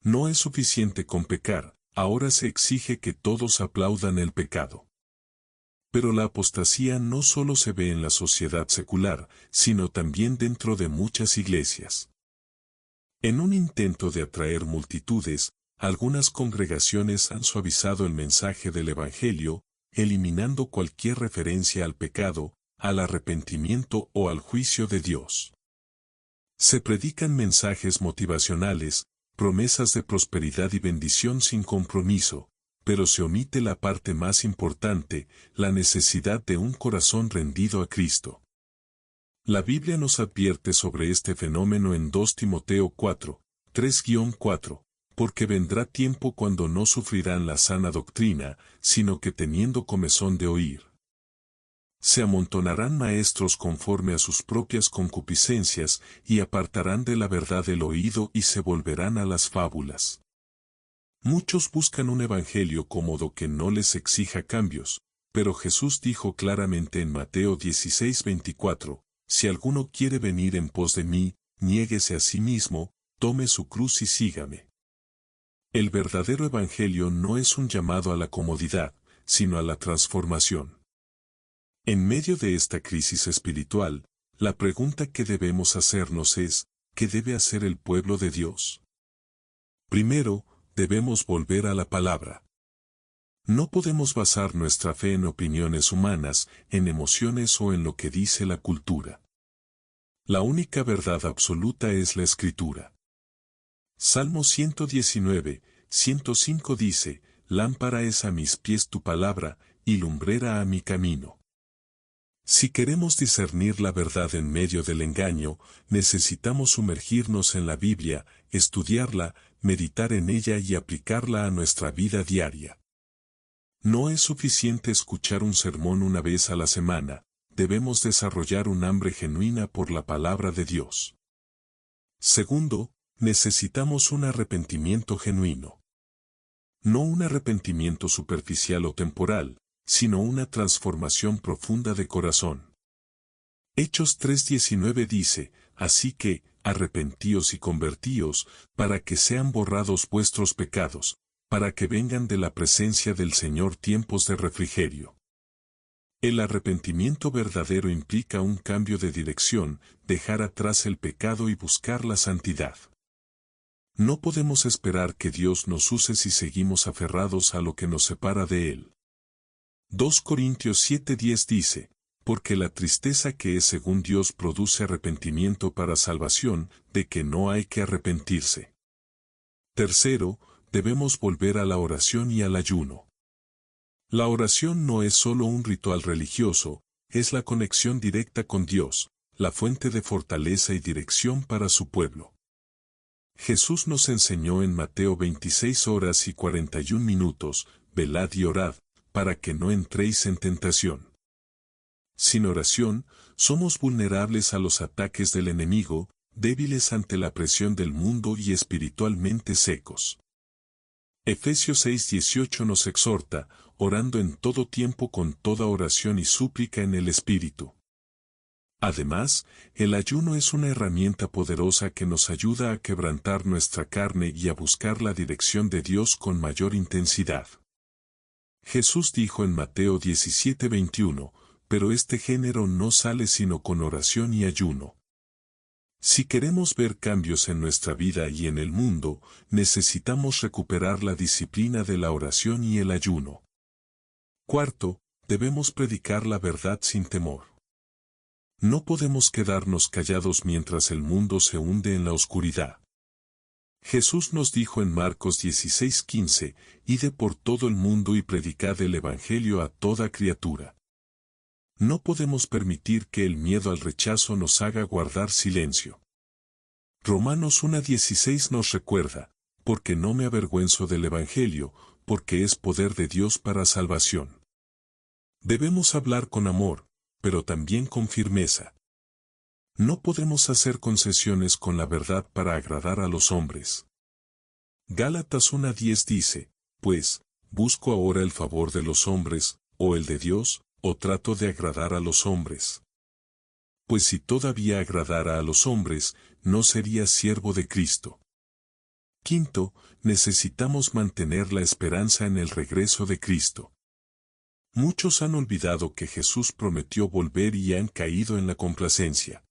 A: No es suficiente con pecar, ahora se exige que todos aplaudan el pecado. Pero la apostasía no solo se ve en la sociedad secular, sino también dentro de muchas iglesias. En un intento de atraer multitudes, algunas congregaciones han suavizado el mensaje del Evangelio, eliminando cualquier referencia al pecado, al arrepentimiento o al juicio de Dios. Se predican mensajes motivacionales, promesas de prosperidad y bendición sin compromiso, pero se omite la parte más importante, la necesidad de un corazón rendido a Cristo. La Biblia nos advierte sobre este fenómeno en 2 Timoteo 4, 3-4. Porque vendrá tiempo cuando no sufrirán la sana doctrina, sino que teniendo comezón de oír. Se amontonarán maestros conforme a sus propias concupiscencias, y apartarán de la verdad el oído y se volverán a las fábulas. Muchos buscan un evangelio cómodo que no les exija cambios, pero Jesús dijo claramente en Mateo 16:24, si alguno quiere venir en pos de mí, niéguese a sí mismo, tome su cruz y sígame. El verdadero evangelio no es un llamado a la comodidad, sino a la transformación. En medio de esta crisis espiritual, la pregunta que debemos hacernos es, ¿qué debe hacer el pueblo de Dios? Primero, debemos volver a la palabra. No podemos basar nuestra fe en opiniones humanas, en emociones o en lo que dice la cultura. La única verdad absoluta es la Escritura. Salmo 119, 105 dice, lámpara es a mis pies tu palabra, y lumbrera a mi camino. Si queremos discernir la verdad en medio del engaño, necesitamos sumergirnos en la Biblia, estudiarla, meditar en ella y aplicarla a nuestra vida diaria. No es suficiente escuchar un sermón una vez a la semana, debemos desarrollar un hambre genuina por la palabra de Dios. Segundo, necesitamos un arrepentimiento genuino. No un arrepentimiento superficial o temporal, sino una transformación profunda de corazón. Hechos 3:19 dice, así que, arrepentíos y convertíos, para que sean borrados vuestros pecados, para que vengan de la presencia del Señor tiempos de refrigerio. El arrepentimiento verdadero implica un cambio de dirección, dejar atrás el pecado y buscar la santidad. No podemos esperar que Dios nos use si seguimos aferrados a lo que nos separa de Él. 2 Corintios 7:10 dice, porque la tristeza que es según Dios produce arrepentimiento para salvación, de que no hay que arrepentirse. Tercero, debemos volver a la oración y al ayuno. La oración no es solo un ritual religioso, es la conexión directa con Dios, la fuente de fortaleza y dirección para su pueblo. Jesús nos enseñó en Mateo 26 horas y 41 minutos, velad y orad, para que no entréis en tentación. Sin oración, somos vulnerables a los ataques del enemigo, débiles ante la presión del mundo y espiritualmente secos. Efesios 6:18 nos exhorta, orando en todo tiempo con toda oración y súplica en el Espíritu. Además, el ayuno es una herramienta poderosa que nos ayuda a quebrantar nuestra carne y a buscar la dirección de Dios con mayor intensidad. Jesús dijo en Mateo 17:21, pero este género no sale sino con oración y ayuno. Si queremos ver cambios en nuestra vida y en el mundo, necesitamos recuperar la disciplina de la oración y el ayuno. Cuarto, debemos predicar la verdad sin temor. No podemos quedarnos callados mientras el mundo se hunde en la oscuridad. Jesús nos dijo en Marcos 16:15, «Id por todo el mundo y predicad el Evangelio a toda criatura». No podemos permitir que el miedo al rechazo nos haga guardar silencio. Romanos 1:16 nos recuerda, «Porque no me avergüenzo del Evangelio, porque es poder de Dios para salvación». Debemos hablar con amor, pero también con firmeza. No podemos hacer concesiones con la verdad para agradar a los hombres. Gálatas 1:10 dice, «Pues, ¿busco ahora el favor de los hombres, o el de Dios, o trato de agradar a los hombres? Pues si todavía agradara a los hombres, no sería siervo de Cristo». Quinto, necesitamos mantener la esperanza en el regreso de Cristo. Muchos han olvidado que Jesús prometió volver y han caído en la complacencia.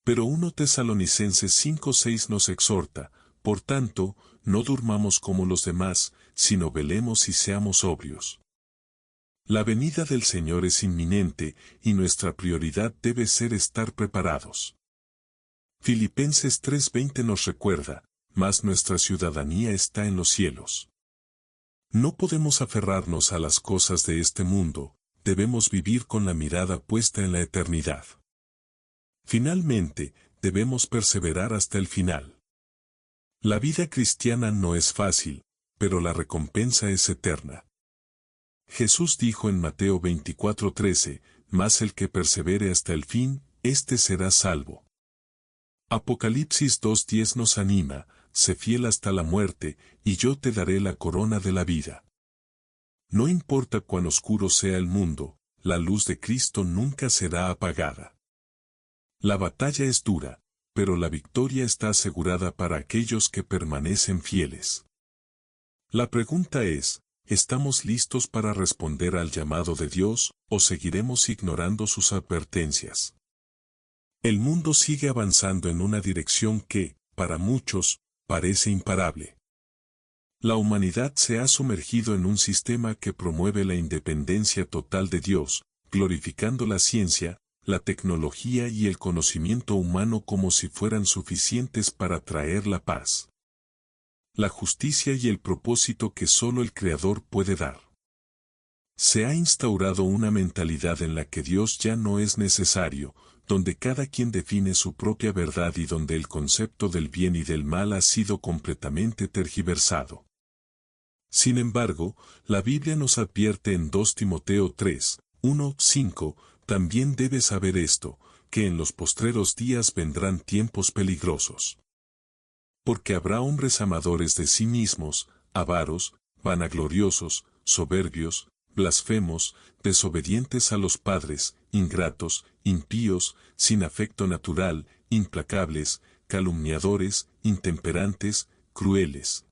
A: Pero 1 Tesalonicenses 5:6 nos exhorta, «Por tanto, no durmamos como los demás, sino velemos y seamos sobrios». La venida del Señor es inminente, y nuestra prioridad debe ser estar preparados. Filipenses 3:20 nos recuerda, «Mas nuestra ciudadanía está en los cielos». No podemos aferrarnos a las cosas de este mundo, debemos vivir con la mirada puesta en la eternidad. Finalmente, debemos perseverar hasta el final. La vida cristiana no es fácil, pero la recompensa es eterna. Jesús dijo en Mateo 24:13, «Mas el que persevere hasta el fin, éste será salvo». Apocalipsis 2:10 nos anima, «Sé fiel hasta la muerte, y yo te daré la corona de la vida». No importa cuán oscuro sea el mundo, la luz de Cristo nunca será apagada. La batalla es dura, pero la victoria está asegurada para aquellos que permanecen fieles. La pregunta es, ¿estamos listos para responder al llamado de Dios, o seguiremos ignorando sus advertencias? El mundo sigue avanzando en una dirección que, para muchos, parece imparable. La humanidad se ha sumergido en un sistema que promueve la independencia total de Dios, glorificando la ciencia, la tecnología y el conocimiento humano como si fueran suficientes para traer la paz, la justicia y el propósito que solo el Creador puede dar. Se ha instaurado una mentalidad en la que Dios ya no es necesario, donde cada quien define su propia verdad y donde el concepto del bien y del mal ha sido completamente tergiversado. Sin embargo, la Biblia nos advierte en 2 Timoteo 3, 1, 5, «También debes saber esto, que en los postreros días vendrán tiempos peligrosos. Porque habrá hombres amadores de sí mismos, avaros, vanagloriosos, soberbios, blasfemos, desobedientes a los padres, ingratos, impíos, sin afecto natural, implacables, calumniadores, intemperantes, crueles,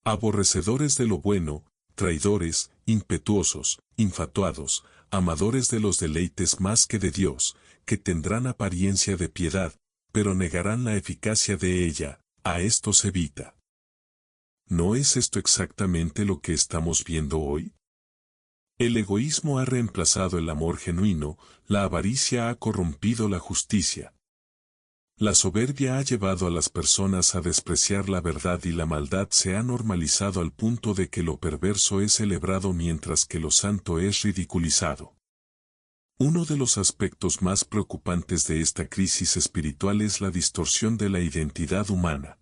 A: aborrecedores de lo bueno, traidores, impetuosos, infatuados, amadores de los deleites más que de Dios, que tendrán apariencia de piedad, pero negarán la eficacia de ella, a estos evita». ¿No es esto exactamente lo que estamos viendo hoy? El egoísmo ha reemplazado el amor genuino, la avaricia ha corrompido la justicia. La soberbia ha llevado a las personas a despreciar la verdad y la maldad se ha normalizado al punto de que lo perverso es celebrado mientras que lo santo es ridiculizado. Uno de los aspectos más preocupantes de esta crisis espiritual es la distorsión de la identidad humana.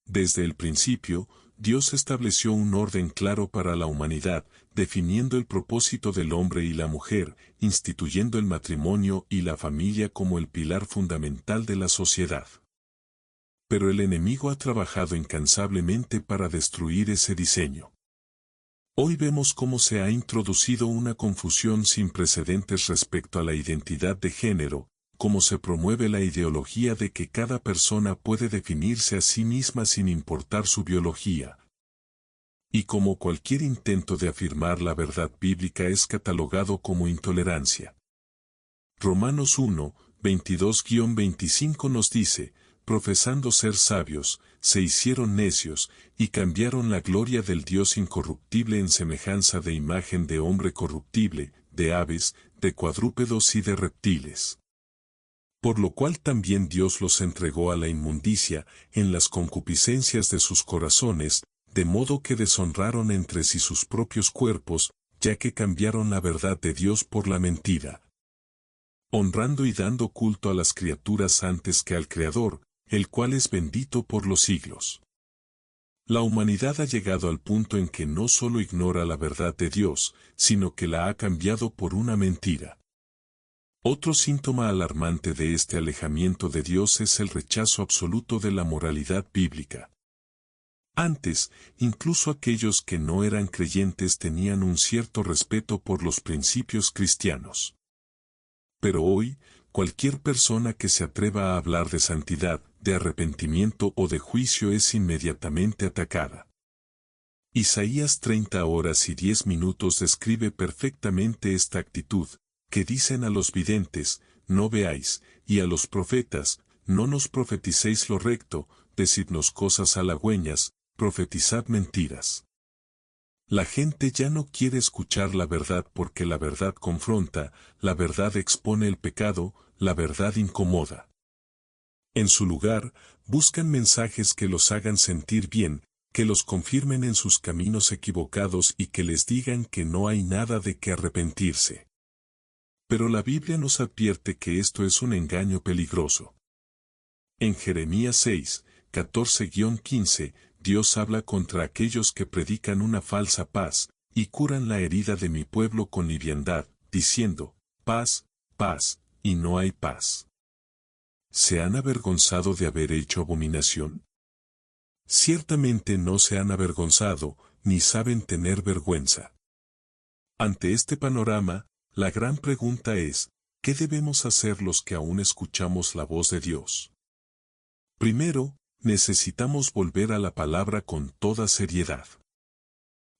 A: Desde el principio, Dios estableció un orden claro para la humanidad, definiendo el propósito del hombre y la mujer, instituyendo el matrimonio y la familia como el pilar fundamental de la sociedad. Pero el enemigo ha trabajado incansablemente para destruir ese diseño. Hoy vemos cómo se ha introducido una confusión sin precedentes respecto a la identidad de género, cómo se promueve la ideología de que cada persona puede definirse a sí misma sin importar su biología. Y como cualquier intento de afirmar la verdad bíblica es catalogado como intolerancia. Romanos 1, 22-25 nos dice, «Profesando ser sabios, se hicieron necios, y cambiaron la gloria del Dios incorruptible en semejanza de imagen de hombre corruptible, de aves, de cuadrúpedos y de reptiles. Por lo cual también Dios los entregó a la inmundicia, en las concupiscencias de sus corazones, de modo que deshonraron entre sí sus propios cuerpos, ya que cambiaron la verdad de Dios por la mentira. Honrando y dando culto a las criaturas antes que al Creador, el cual es bendito por los siglos. La humanidad ha llegado al punto en que no solo ignora la verdad de Dios, sino que la ha cambiado por una mentira. Otro síntoma alarmante de este alejamiento de Dios es el rechazo absoluto de la moralidad bíblica. Antes, incluso aquellos que no eran creyentes tenían un cierto respeto por los principios cristianos. Pero hoy, cualquier persona que se atreva a hablar de santidad, de arrepentimiento o de juicio es inmediatamente atacada. Isaías 30:10 describe perfectamente esta actitud, que dicen a los videntes, no veáis, y a los profetas, no nos profeticéis lo recto, decidnos cosas halagüeñas, profetizad mentiras. La gente ya no quiere escuchar la verdad porque la verdad confronta, la verdad expone el pecado, la verdad incomoda. En su lugar, buscan mensajes que los hagan sentir bien, que los confirmen en sus caminos equivocados y que les digan que no hay nada de qué arrepentirse. Pero la Biblia nos advierte que esto es un engaño peligroso. En Jeremías 6:14-15, Dios habla contra aquellos que predican una falsa paz, y curan la herida de mi pueblo con liviandad, diciendo, paz, paz, y no hay paz. ¿Se han avergonzado de haber hecho abominación? Ciertamente no se han avergonzado, ni saben tener vergüenza. Ante este panorama, la gran pregunta es, ¿qué debemos hacer los que aún escuchamos la voz de Dios? Primero, necesitamos volver a la palabra con toda seriedad.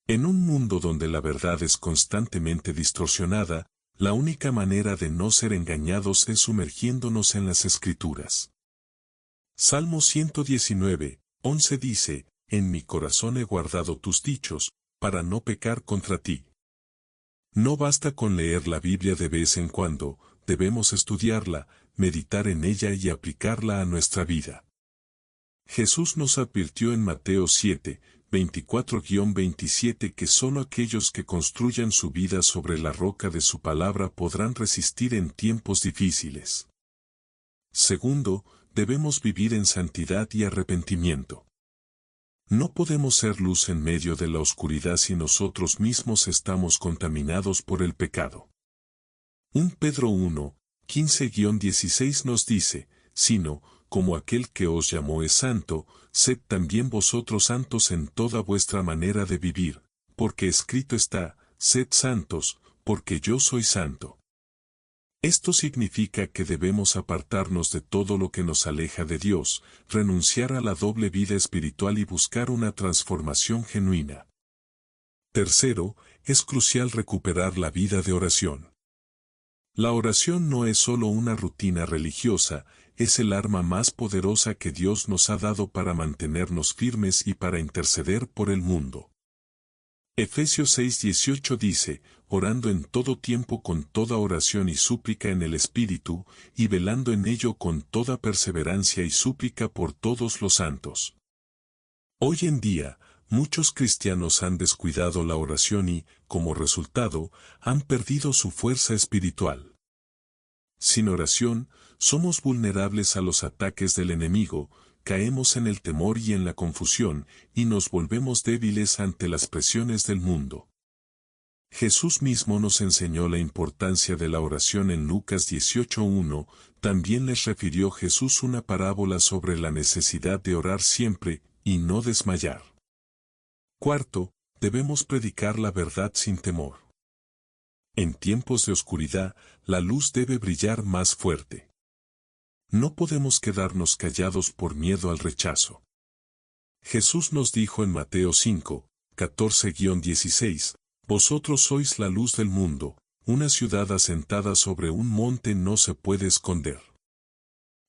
A: En un mundo donde la verdad es constantemente distorsionada, la única manera de no ser engañados es sumergiéndonos en las Escrituras. Salmo 119:11 dice, en mi corazón he guardado tus dichos, para no pecar contra ti. No basta con leer la Biblia de vez en cuando, debemos estudiarla, meditar en ella y aplicarla a nuestra vida. Jesús nos advirtió en Mateo 7:24-27 que solo aquellos que construyan su vida sobre la roca de su palabra podrán resistir en tiempos difíciles. Segundo, debemos vivir en santidad y arrepentimiento. No podemos ser luz en medio de la oscuridad si nosotros mismos estamos contaminados por el pecado. 1 Pedro 1:15-16 nos dice, sino, como aquel que os llamó es santo, sed también vosotros santos en toda vuestra manera de vivir, porque escrito está, sed santos, porque yo soy santo. Esto significa que debemos apartarnos de todo lo que nos aleja de Dios, renunciar a la doble vida espiritual y buscar una transformación genuina. Tercero, es crucial recuperar la vida de oración. La oración no es solo una rutina religiosa, es el arma más poderosa que Dios nos ha dado para mantenernos firmes y para interceder por el mundo. Efesios 6:18 dice, orando en todo tiempo con toda oración y súplica en el Espíritu, y velando en ello con toda perseverancia y súplica por todos los santos. Hoy en día, muchos cristianos han descuidado la oración y, como resultado, han perdido su fuerza espiritual. Sin oración, somos vulnerables a los ataques del enemigo, caemos en el temor y en la confusión, y nos volvemos débiles ante las presiones del mundo. Jesús mismo nos enseñó la importancia de la oración en Lucas 18:1, también les refirió Jesús una parábola sobre la necesidad de orar siempre, y no desmayar. Cuarto, debemos predicar la verdad sin temor. En tiempos de oscuridad, la luz debe brillar más fuerte. No podemos quedarnos callados por miedo al rechazo. Jesús nos dijo en Mateo 5:14-16, vosotros sois la luz del mundo, una ciudad asentada sobre un monte no se puede esconder.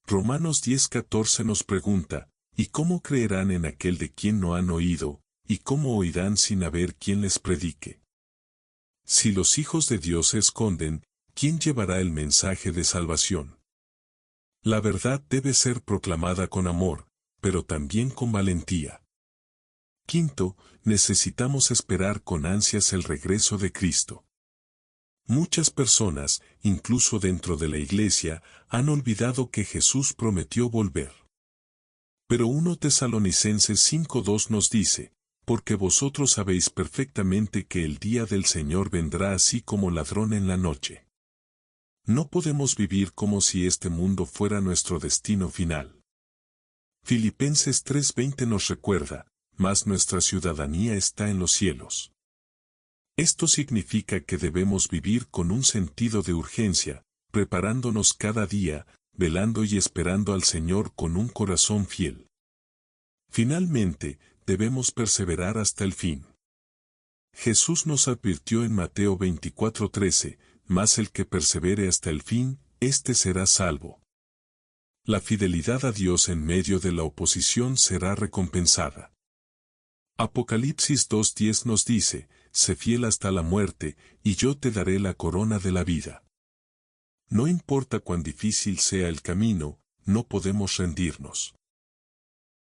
A: Romanos 10:14 nos pregunta, ¿y cómo creerán en aquel de quien no han oído, y cómo oirán sin haber quien les predique? Si los hijos de Dios se esconden, ¿quién llevará el mensaje de salvación? La verdad debe ser proclamada con amor, pero también con valentía. Quinto, necesitamos esperar con ansias el regreso de Cristo. Muchas personas, incluso dentro de la iglesia, han olvidado que Jesús prometió volver. Pero 1 Tesalonicenses 5:2 nos dice, porque vosotros sabéis perfectamente que el día del Señor vendrá así como ladrón en la noche. No podemos vivir como si este mundo fuera nuestro destino final. Filipenses 3:20 nos recuerda, mas nuestra ciudadanía está en los cielos. Esto significa que debemos vivir con un sentido de urgencia, preparándonos cada día, velando y esperando al Señor con un corazón fiel. Finalmente, debemos perseverar hasta el fin. Jesús nos advirtió en Mateo 24:13, mas el que persevere hasta el fin, éste será salvo. La fidelidad a Dios en medio de la oposición será recompensada. Apocalipsis 2:10 nos dice, sé fiel hasta la muerte, y yo te daré la corona de la vida. No importa cuán difícil sea el camino, no podemos rendirnos.